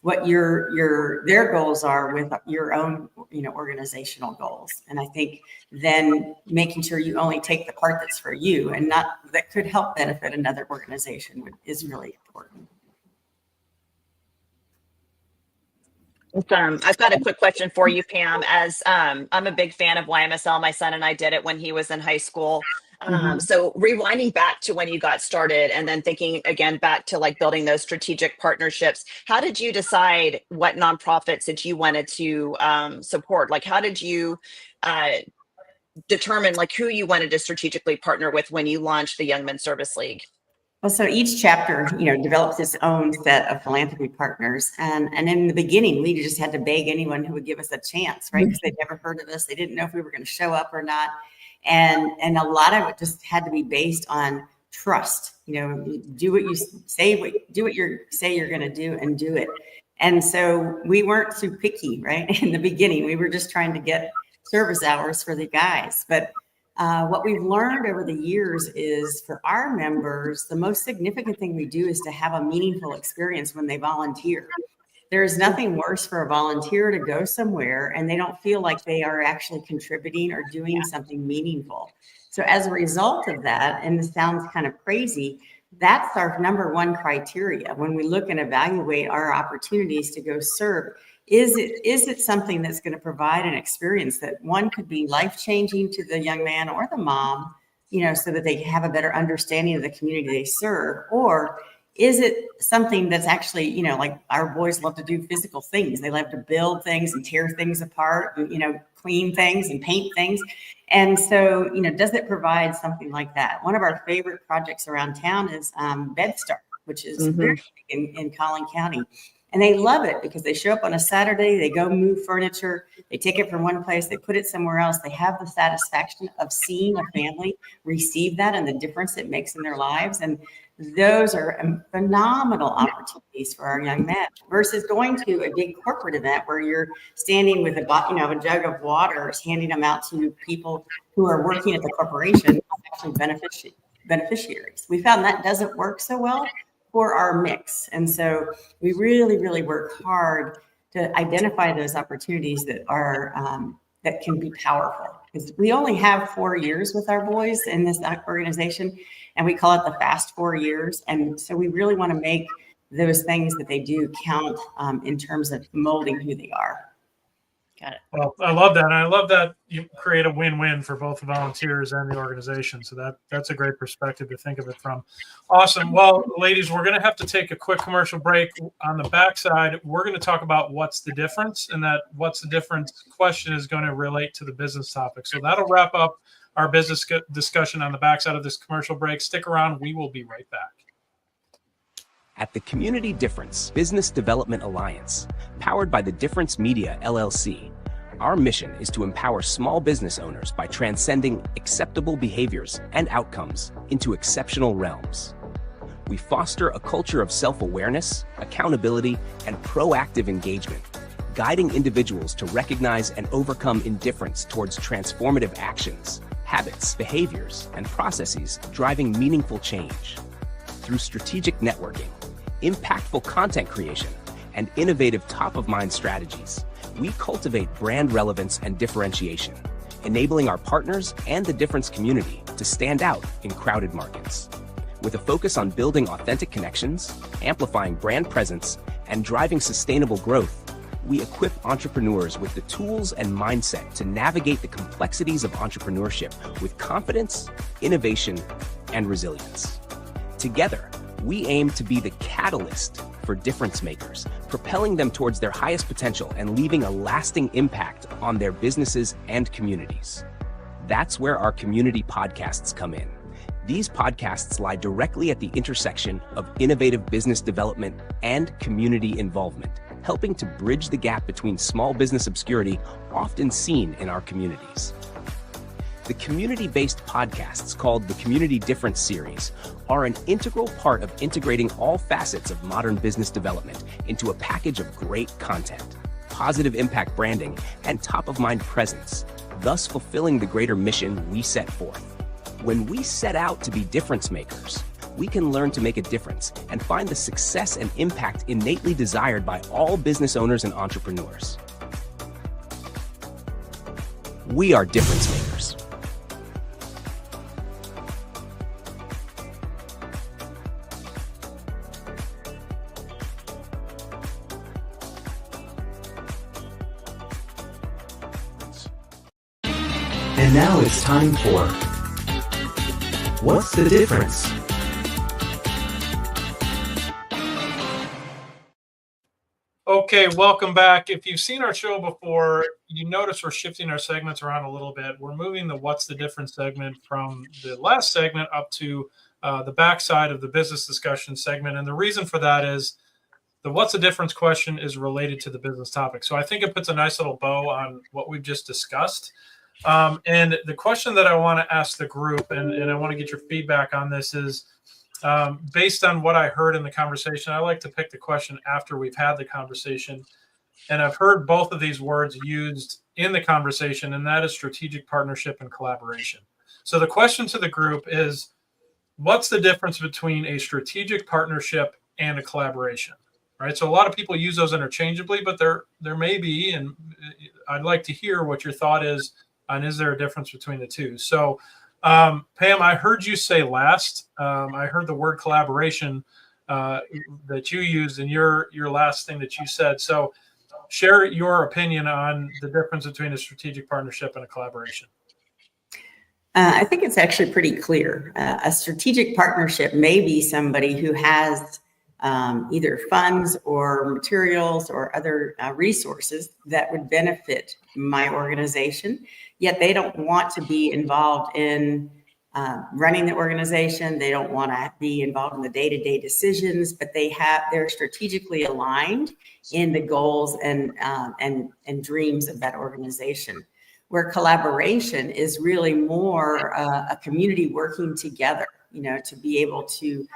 what their goals are with your own, organizational goals. And I think then making sure you only take the part that's for you and not that could help benefit another organization is really important. I've got a quick question for you, Pam. As I'm a big fan of YMSL. My son and I did it when he was in high school. So rewinding back to when you got started and then thinking again back to like building those strategic partnerships, how did you decide what nonprofits that you wanted to support? Like, how did you determine like who you wanted to strategically partner with when you launched the Young Men's Service League? Well, so each chapter, develops its own set of philanthropy partners. And in the beginning, we just had to beg anyone who would give us a chance, right? Because they'd never heard of us. They didn't know if we were going to show up or not. And a lot of it just had to be based on trust. Do what you say, do what you say you're going to do, and do it. And so we weren't too picky, right? In the beginning, we were just trying to get service hours for the guys. But what we've learned over the years is for our members, the most significant thing we do is to have a meaningful experience when they volunteer. There is nothing worse for a volunteer to go somewhere and they don't feel like they are actually contributing or doing something meaningful. So as a result of that, and this sounds kind of crazy, that's our number one criteria when we look and evaluate our opportunities to go serve. Is it something that's going to provide an experience that one could be life-changing to the young man or the mom, so that they have a better understanding of the community they serve? Or is it something that's actually, like our boys love to do physical things. They love to build things and tear things apart and, clean things and paint things. And so, does it provide something like that? One of our favorite projects around town is BedStar, which is very big in Collin County. And they love it because they show up on a Saturday, they go move furniture, they take it from one place, they put it somewhere else. They have the satisfaction of seeing a family receive that and the difference it makes in their lives. And those are phenomenal opportunities for our young men versus going to a big corporate event where you're standing with a jug of water, handing them out to people who are working at the corporation, actually beneficiaries. We found that doesn't work so well for our mix. And so we really, really work hard to identify those opportunities that are that can be powerful. Because we only have 4 years with our boys in this organization, and we call it the fast 4 years. And so we really want to make those things that they do count in terms of molding who they are. Got it. Well, I love that. And I love that you create a win-win for both the volunteers and the organization. So that's a great perspective to think of it from. Awesome. Well, ladies, we're going to have to take a quick commercial break. On the backside, we're going to talk about what's the difference, and that what's the difference question is going to relate to the business topic. So that'll wrap up our business discussion on the backside of this commercial break. Stick around. We will be right back. At the Community Difference Business Development Alliance, powered by the Difference Media LLC, our mission is to empower small business owners by transcending acceptable behaviors and outcomes into exceptional realms. We foster a culture of self-awareness, accountability, and proactive engagement, guiding individuals to recognize and overcome indifference towards transformative actions, habits, behaviors, and processes driving meaningful change. Through strategic networking, impactful content creation, and innovative top-of-mind strategies, we cultivate brand relevance and differentiation, enabling our partners and the Difference community to stand out in crowded markets. With a focus on building authentic connections, amplifying brand presence, and driving sustainable growth, we equip entrepreneurs with the tools and mindset to navigate the complexities of entrepreneurship with confidence, innovation, and resilience. Together, we aim to be the catalyst for difference makers, propelling them towards their highest potential and leaving a lasting impact on their businesses and communities. That's where our community podcasts come in. These podcasts lie directly at the intersection of innovative business development and community involvement, helping to bridge the gap between small business obscurity often seen in our communities. The community-based podcasts called the Community Difference Series are an integral part of integrating all facets of modern business development into a package of great content, positive impact branding, and top-of-mind presence, thus fulfilling the greater mission we set forth. When we set out to be difference makers, we can learn to make a difference and find the success and impact innately desired by all business owners and entrepreneurs. We are difference makers. And now it's time for What's the Difference? Okay, welcome back. If you've seen our show before, you notice we're shifting our segments around a little bit. We're moving the What's the Difference segment from the last segment up to the backside of the business discussion segment. And the reason for that is the What's the Difference question is related to the business topic. So I think it puts a nice little bow on what we've just discussed. And the question that I want to ask the group, and I want to get your feedback on this, is based on what I heard in the conversation. I like to pick the question after we've had the conversation. And I've heard both of these words used in the conversation, and that is strategic partnership and collaboration. So the question to the group is, what's the difference between a strategic partnership and a collaboration? Right. So a lot of people use those interchangeably, but there may be, and I'd like to hear what your thought is on, is there a difference between the two? So Pam, I heard you say last, I heard the word collaboration that you used in your last thing that you said. So share your opinion on the difference between a strategic partnership and a collaboration. I think it's actually pretty clear. A strategic partnership may be somebody who has either funds or materials or other resources that would benefit my organization, yet they don't want to be involved in running the organization. They don't want to be involved in the day-to-day decisions, but they're strategically aligned in the goals and dreams of that organization. Where collaboration is really more a community working together, to be able to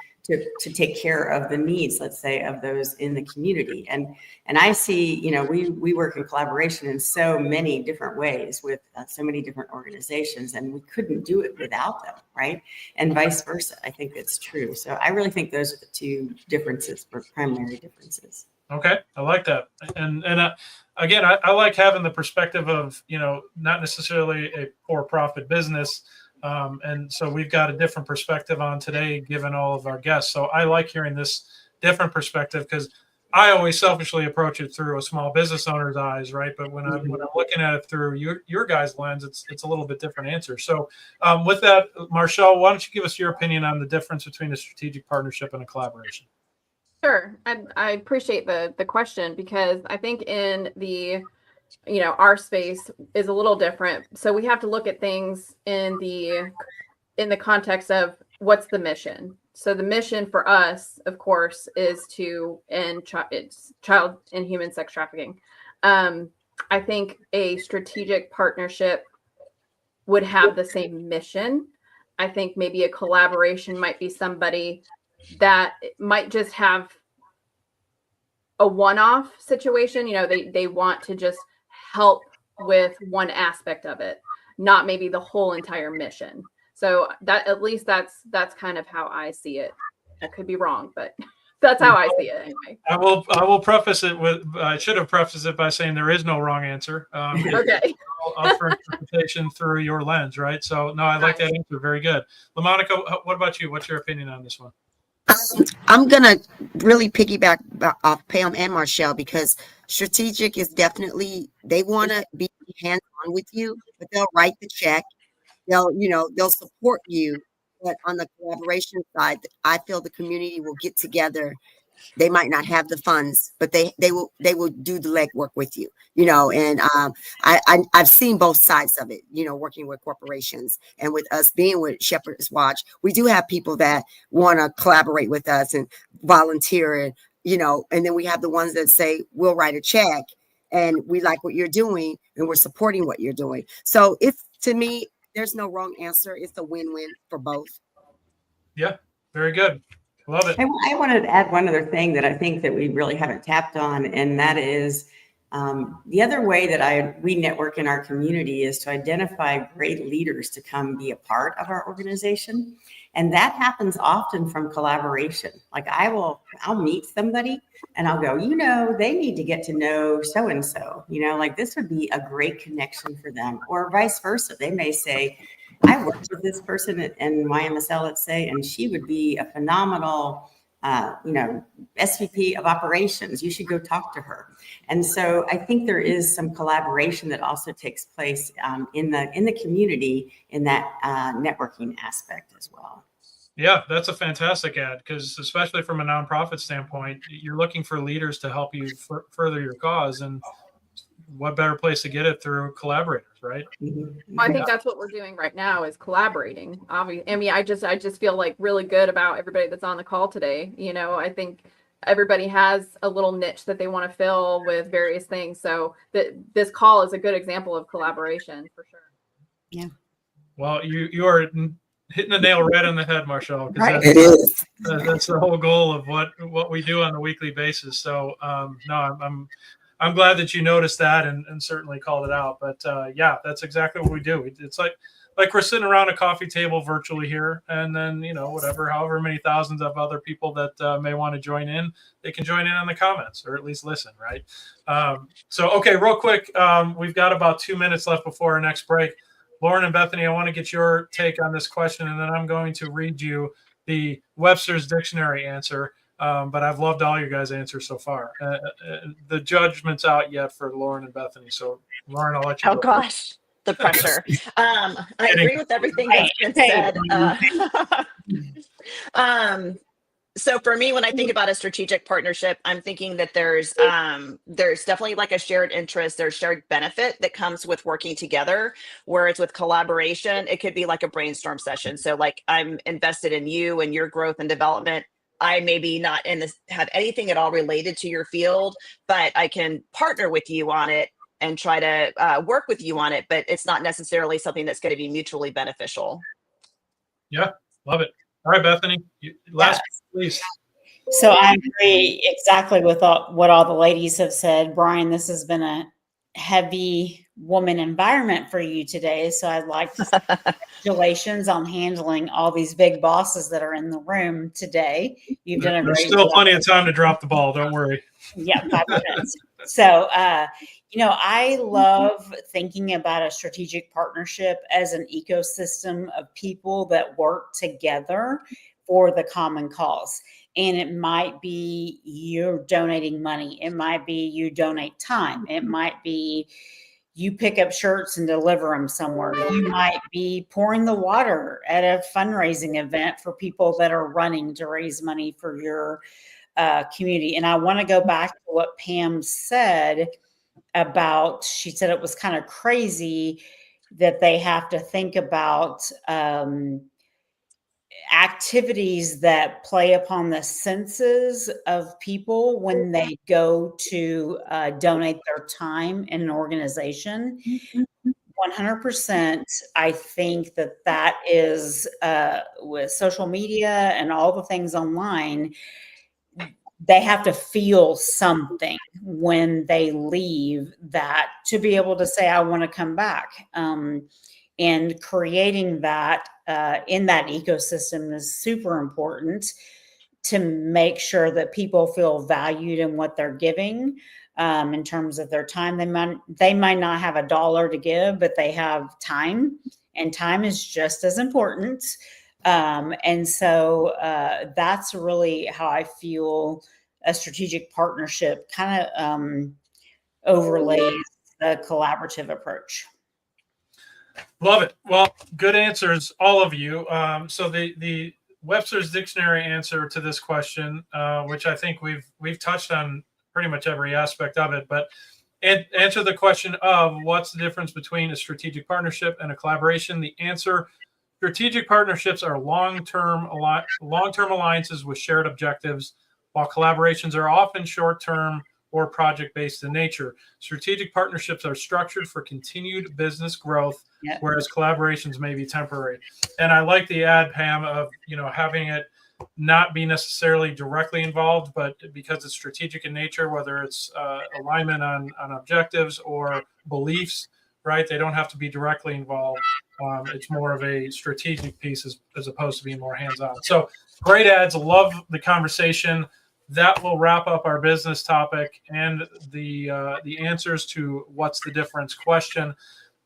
take care of the needs, let's say, of those in the community. And I see, we work in collaboration in so many different ways with so many different organizations, and we couldn't do it without them, right? And vice versa. I think that's true. So I really think those are the two differences, or primary differences. Okay, I like that. And again, I like having the perspective of, not necessarily a for-profit business. And so we've got a different perspective on today, given all of our guests. So I like hearing this different perspective, because I always selfishly approach it through a small business owner's eyes, right? But when I'm looking at it through your guys' lens, it's a little bit different answer. So with that, Marshall, why don't you give us your opinion on the difference between a strategic partnership and a collaboration? Sure. I appreciate the question, because I think in our space is a little different. So we have to look at things in the context of what's the mission. So the mission for us, of course, is to end child and human sex trafficking. I think a strategic partnership would have the same mission. I think maybe a collaboration might be somebody that might just have a one-off situation. They want to just help with one aspect of it, not maybe the whole entire mission. So that, at least that's kind of how I see it. I could be wrong, but that's how I see it anyway. I will preface it with, I should have prefaced it by saying there is no wrong answer. Okay. It's all up for interpretation through your lens, right? So no, I like that answer. Very good. LaMonica, what about you? What's your opinion on this one? I'm gonna really piggyback off Pam and Marshall, because strategic is definitely, they want to be hands-on with you, but they'll write the check. They'll support you. But on the collaboration side, I feel the community will get together. They might not have the funds, but they will do the legwork with you, and I've seen both sides of it, working with corporations, and with us being with Shepherd's Watch, we do have people that want to collaborate with us and volunteer, and and then we have the ones that say, we'll write a check and we like what you're doing and we're supporting what you're doing. So to me, there's no wrong answer. It's a win-win for both. Yeah, very good. Love it. I wanted to add one other thing that I think that we really haven't tapped on, and that is the other way that we network in our community is to identify great leaders to come be a part of our organization. And that happens often from collaboration. Like I'll meet somebody and I'll go, they need to get to know so-and-so, like this would be a great connection for them, or vice versa. They may say, I worked with this person in YMSL, let's say, and she would be a phenomenal, SVP of operations. You should go talk to her. And so I think there is some collaboration that also takes place in the community in that networking aspect as well. Yeah, that's a fantastic ad, because especially from a nonprofit standpoint, you're looking for leaders to help you further your cause, and what better place to get it through collaborators, right? Mm-hmm. I think that's what we're doing right now, is collaborating. Obviously, I mean, I just feel like really good about everybody that's on the call today. I think everybody has a little niche that they want to fill with various things. So this call is a good example of collaboration for sure. Yeah. Well, you are hitting the nail right on the head, Marshall. Right. It is. That's the whole goal of what we do on a weekly basis. So no, I'm glad that you noticed that and certainly called it out. But yeah, that's exactly what we do. It's like we're sitting around a coffee table virtually here, and then however many thousands of other people that may want to join in, they can join in on the comments, or at least listen, right? So okay, real quick, we've got about 2 minutes left before our next break. Lauren and Bethany, I want to get your take on this question, and then I'm going to read you the Webster's Dictionary answer. But I've loved all your guys' answers so far. The judgment's out yet for Lauren and Bethany. So, Lauren, I'll let you go. Oh, gosh, the pressure. I agree with everything that's been said. So for me, when I think about a strategic partnership, I'm thinking that there's definitely like a shared interest, there's shared benefit that comes with working together. Whereas with collaboration, it could be like a brainstorm session. So like, I'm invested in you and your growth and development. I maybe not have anything at all related to your field, but I can partner with you on it and try to work with you on it. But it's not necessarily something that's going to be mutually beneficial. Yeah, love it. All right, Bethany, last please. So I agree exactly with what all the ladies have said. Brian, this has been a heavy woman environment for you today. So I'd like to say congratulations on handling all these big bosses that are in the room today. You've done a great job. There's still plenty of time to drop the ball. Don't worry. Yeah, 5 minutes. So, I love thinking about a strategic partnership as an ecosystem of people that work together for the common cause. And it might be you're donating money. It might be you donate time. It might be you pick up shirts and deliver them somewhere. You might be pouring the water at a fundraising event for people that are running to raise money for your community. And I want to go back to what Pam said about, she said it was kind of crazy that they have to think about activities that play upon the senses of people when they go to donate their time in an organization. 100%. I think that is with social media and all the things online, they have to feel something when they leave that to be able to say, I want to come back. And creating that in that ecosystem is super important to make sure that people feel valued in what they're giving in terms of their time. They might not have $1 to give, but they have time, and time is just as important. And so that's really how I feel a strategic partnership kind of overlays the collaborative approach. Love it. Well, good answers, all of you. So the Webster's Dictionary answer to this question, which I think we've touched on pretty much every aspect of it, but answer the question of what's the difference between a strategic partnership and a collaboration. The answer: strategic partnerships are long-term alliances with shared objectives, while collaborations are often short-term or project-based in nature. Strategic partnerships are structured for continued business growth, whereas collaborations may be temporary. And I like the ad, Pam, of having it not be necessarily directly involved, but because it's strategic in nature, whether it's alignment on objectives or beliefs, right? They don't have to be directly involved. It's more of a strategic piece as opposed to being more hands-on. So great ads. Love the conversation. That will wrap up our business topic and the answers to what's the difference question.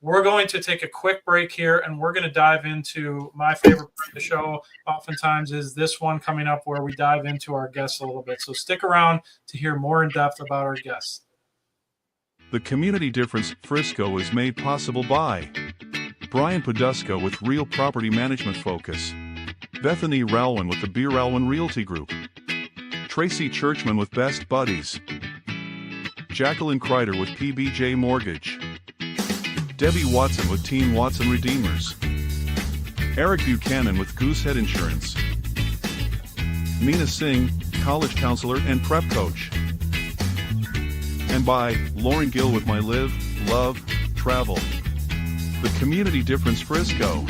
We're going to take a quick break here, and we're going to dive into my favorite part of the show. Oftentimes is this one coming up where we dive into our guests a little bit. So stick around to hear more in depth about our guests. The Community Difference Frisco is made possible by Brian Poduska with Real Property Management Focus, Bethany Rowan with the Rowan Realty Group, Tracy Churchman with Best Buddies, Jacqueline Kreider with PBJ Mortgage, Debbie Watson with Team Watson Redeemers, Eric Buchanan with Goosehead Insurance, Meena Singh, College Counselor and Prep Coach, and by Lauren Gill with My Live, Love, Travel. The Community Difference Frisco.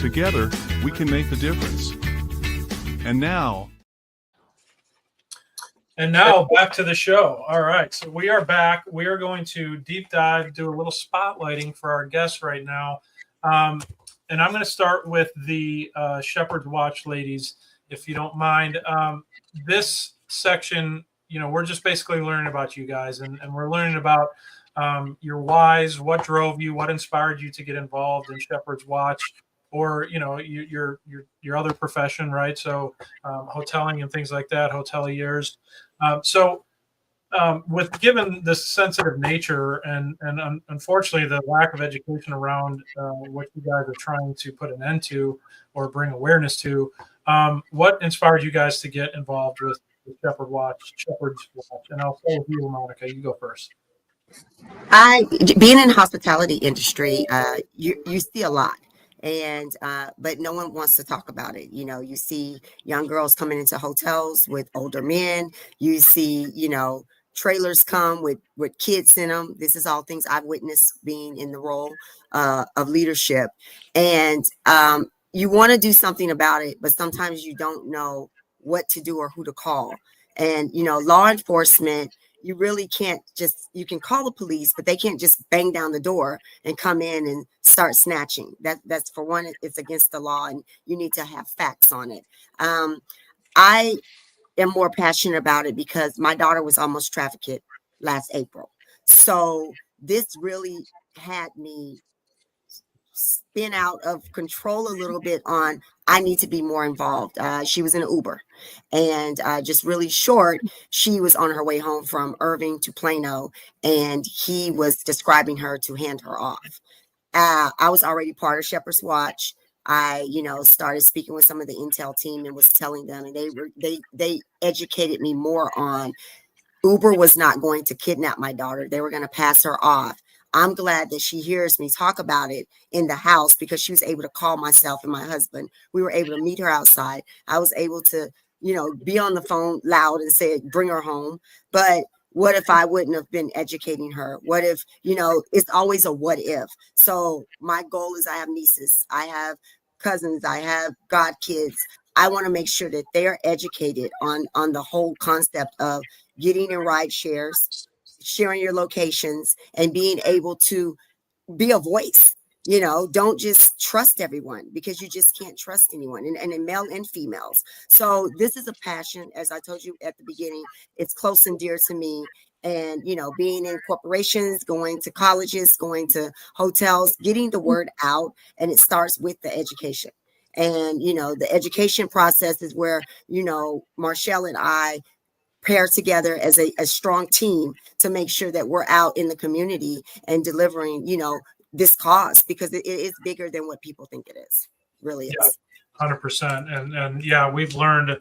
Together, we can make the difference. And now back to the show. All right, so we are back. We are going to deep dive, do a little spotlighting for our guests right now. And I'm going to start with the Shepherd's Watch ladies, if you don't mind. This section, we're just basically learning about you guys, and we're learning about your whys, what drove you, what inspired you to get involved in Shepherd's Watch, or your other profession, right? So hoteling and things like that, hoteliers. With given the sensitive nature and unfortunately the lack of education around what you guys are trying to put an end to or bring awareness to, what inspired you guys to get involved with Shepherd's Watch? And I'll start with you, Monica. You go first. Being in the hospitality industry, you see a lot, and but no one wants to talk about it. You see young girls coming into hotels with older men. You see, trailers come with kids in them. This is all things I've witnessed being in the role of leadership, and you want to do something about it, but sometimes you don't know what to do or who to call. And law enforcement, you really can't you can call the police, but they can't just bang down the door and come in and start snatching. That's for one, it's against the law, and you need to have facts on it. I am more passionate about it because my daughter was almost trafficked last April. So this really had me spin out of control a little bit on, I need to be more involved. She was in an Uber, and just really short, she was on her way home from Irving to Plano, and he was describing her to hand her off. I was already part of Shepherd's Watch. I, started speaking with some of the Intel team and was telling them, and they educated me more on Uber was not going to kidnap my daughter. They were going to pass her off. I'm glad that she hears me talk about it in the house, because she was able to call myself and my husband. We were able to meet her outside. I was able to, be on the phone loud and say, bring her home. But what if I wouldn't have been educating her? What if, it's always a what if. So my goal is, I have nieces, I have cousins, I have godkids. I want to make sure that they are educated on the whole concept of getting in ride shares, sharing your locations, and being able to be a voice. Don't just trust everyone, because you just can't trust anyone, and male and females. So this is a passion, as I told you at the beginning. It's close and dear to me. And, being in corporations, going to colleges, going to hotels, getting the word out, and it starts with the education. And, the education process is where, Marshall and I pair together as a strong team to make sure that we're out in the community and delivering, this cause, because it is bigger than what people think it is. Really is. 100%. And yeah, we've learned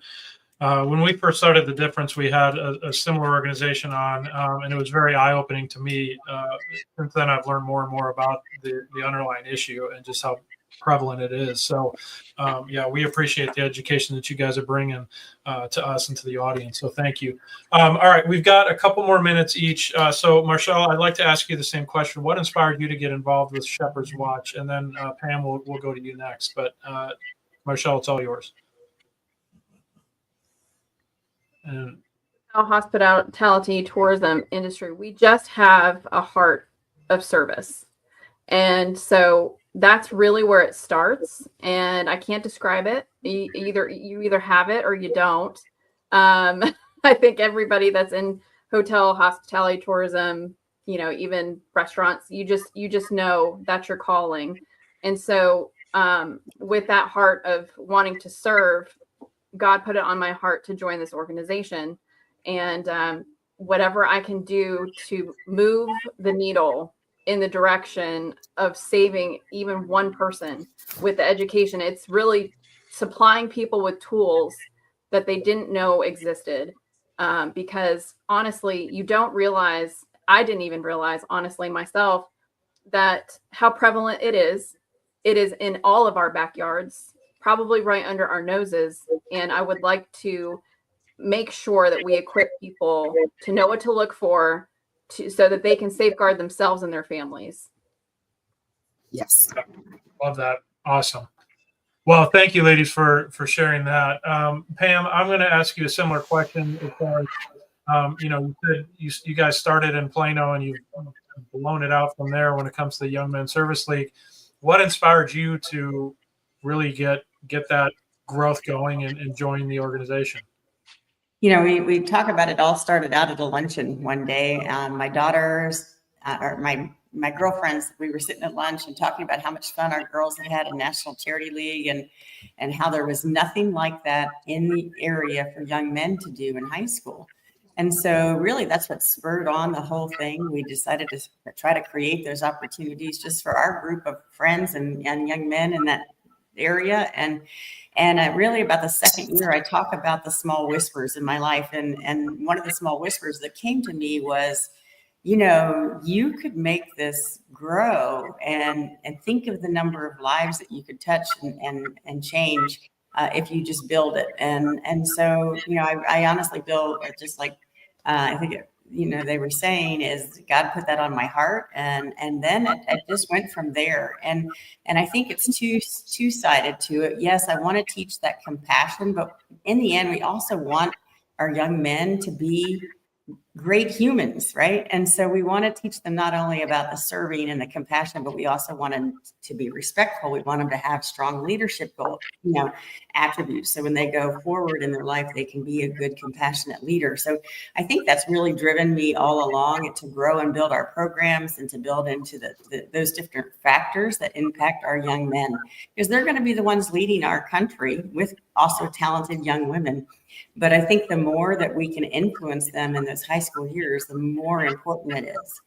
when we first started The Difference, we had a similar organization on, and it was very eye-opening to me. Since then, I've learned more and more about the underlying issue and just how prevalent it is. So yeah, we appreciate the education that you guys are bringing to us and to the audience. So thank you. All right, we've got a couple more minutes each. So Marshall, I'd like to ask you the same question. What inspired you to get involved with Shepherd's Watch? And then Pam, we'll go to you next. But Marshall, it's all yours. And hospitality tourism industry, we just have a heart of service. And so that's really where it starts. And I can't describe it. You either have it or you don't. I think everybody that's in hotel, hospitality, tourism, even restaurants, you just know that's your calling. And so with that heart of wanting to serve, God put it on my heart to join this organization. And whatever I can do to move the needle in the direction of saving even one person with the education, it's really supplying people with tools that they didn't know existed. Because honestly, you don't realize, I didn't even realize, honestly, myself, that how prevalent it is. It is in all of our backyards, probably right under our noses. And I would like to make sure that we equip people to know what to look for, so that they can safeguard themselves and their families. Yes. Love that. Awesome. Well, thank you, ladies, for sharing that. Pam, I'm going to ask you a similar question. As far as, you said you guys started in Plano and you've blown it out from there when it comes to the Young Men's Service League. What inspired you to really get that growth going and join the organization? We talk about it all started out at a luncheon one day. My daughters, or my girlfriends, we were sitting at lunch and talking about how much fun our girls had in National Charity League, and how there was nothing like that in the area for young men to do in high school. And so really that's what spurred on the whole thing. We decided to try to create those opportunities just for our group of friends and young men in that area. And really about the second year, I talk about the small whispers in my life. And one of the small whispers that came to me was, you could make this grow and think of the number of lives that you could touch and change if you just build it. And so, I honestly feel just like, I think, they were saying is God put that on my heart. And then it just went from there. And I think it's two-sided to it. Yes, I want to teach that compassion, but in the end, we also want our young men to be great humans, right? And so we want to teach them not only about the serving and the compassion, but we also want them to be respectful. We want them to have strong leadership attributes. So when they go forward in their life, they can be a good, compassionate leader. So I think that's really driven me all along, and to grow and build our programs and to build into those different factors that impact our young men, because they're going to be the ones leading our country with also talented young women. But I think the more that we can influence them in those high school years, the more important it is.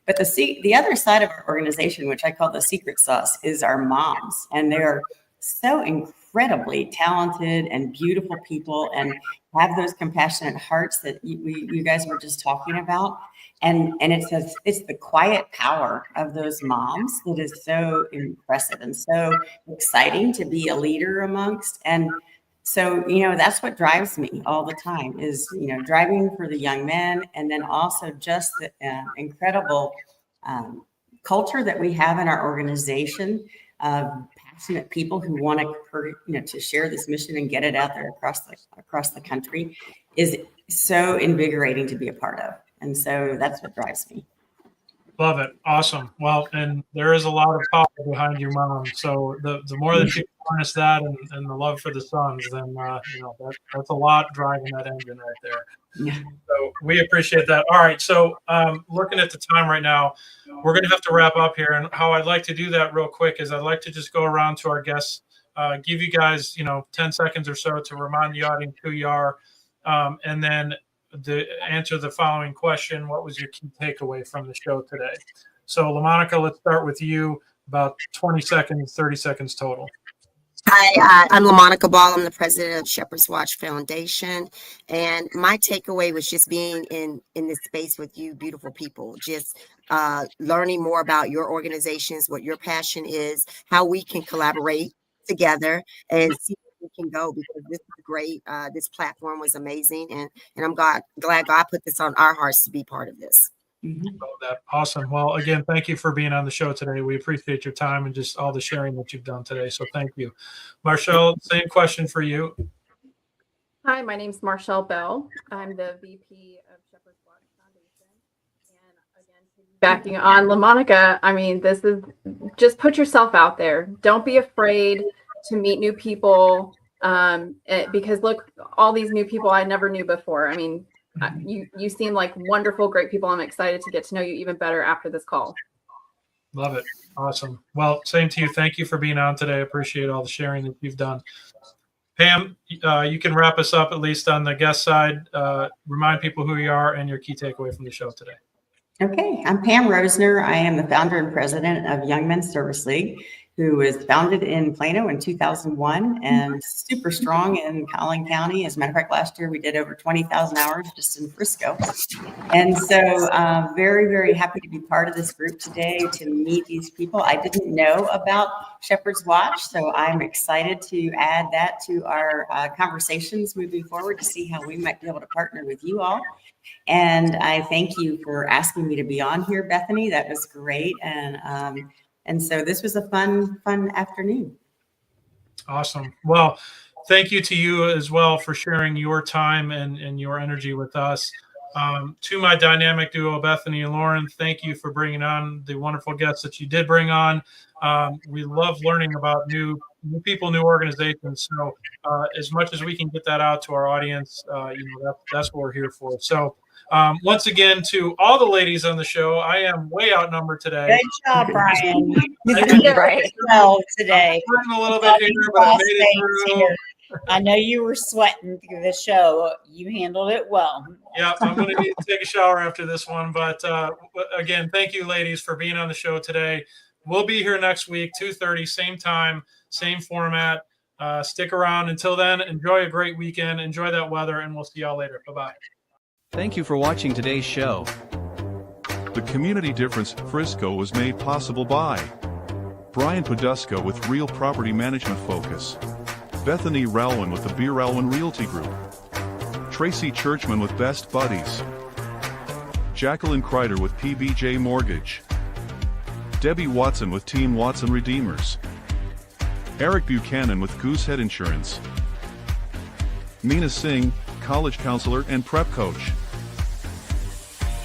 But the other side of our organization, which I call the secret sauce, is our moms. And they're so incredibly talented and beautiful people and have those compassionate hearts that you guys were just talking about. And it's the quiet power of those moms that is so impressive and so exciting to be a leader amongst. And so, that's what drives me all the time is, driving for the young men, and then also just the incredible culture that we have in our organization of passionate people who want to share this mission and get it out there across the country is so invigorating to be a part of. And so that's what drives me. Love it. Awesome. Well, and there is a lot of power behind your mom. So the more that you harness that and the love for the sons, then that's a lot driving that engine right there. Yeah. So we appreciate that. All right. So looking at the time right now, we're going to have to wrap up here. And how I'd like to do that real quick is I'd like to just go around to our guests, give you guys 10 seconds or so to remind the audience who you are, and then answer the following question: what was your key takeaway from the show today? So, LaMonica, let's start with you. About 20 seconds, 30 seconds total. Hi, I'm LaMonica Ball. I'm the president of Shepherd's Watch Foundation. And my takeaway was just being in this space with you beautiful people, just learning more about your organizations, what your passion is, how we can collaborate together and see where we can go, because this is great. This platform was amazing. And I'm glad God put this on our hearts to be part of this. Love that. Awesome. Well, again, thank you for being on the show today. We appreciate your time and just all the sharing that you've done today. So thank you. Marshall, same question for you. Hi, my name's Marshall Bell. I'm the VP of Shepherd's Watch Foundation. And again, backing on LaMonica, I mean, this is just put yourself out there. Don't be afraid to meet new people, because look, all these new people I never knew before. I mean, you seem like wonderful, great people. I'm excited to get to know you even better after this call. Love it. Awesome. Well, same to you. Thank you for being on today. I appreciate all the sharing that you've done. Pam, you can wrap us up, at least on the guest side. Remind people who you are and your key takeaway from the show today. Okay, I'm Pam Rosener. I am the founder and president of Young Men's Service League, who was founded in Plano in 2001 and super strong in Collin County. As a matter of fact, last year we did over 20,000 hours just in Frisco. And so very, very happy to be part of this group today, to meet these people. I didn't know about Shepherd's Watch, so I'm excited to add that to our conversations moving forward to see how we might be able to partner with you all. And I thank you for asking me to be on here, Bethany. That was great. And so this was a fun afternoon. Awesome. Well, thank you to you as well for sharing your time and your energy with us. To my dynamic duo, Bethany and Lauren, thank you for bringing on the wonderful guests that you did bring on. We love learning about new people, new organizations. So as much as we can get that out to our audience, that's what we're here for. So once again, to all the ladies on the show, I am way outnumbered today. Good job, Brian. I did right well today. I'm a little bit here, but I made it through. I know you were sweating through the show. You handled it well. Yeah, I'm going to need to take a shower after this one. But again, thank you, ladies, for being on the show today. We'll be here next week, 2:30, same time, same format. Stick around. Until then, enjoy a great weekend. Enjoy that weather, and we'll see y'all later. Bye-bye. Thank you for watching today's show. The Community Difference Frisco was made possible by Brian Poduska with Real Property Management Focus, Bethany Rowan with the Rowan Realty Group, Tracy Churchman with Best Buddies, Jacqueline Kreider with PBJ Mortgage, Debbie Watson with Team Watson Redeemers, Eric Buchanan with Goosehead Insurance, Meena Singh, college counselor and prep coach,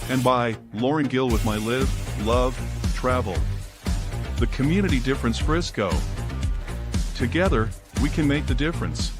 And by Lauren Gill with my Live, Love, Travel. The Community Difference Frisco. Together, we can make the difference.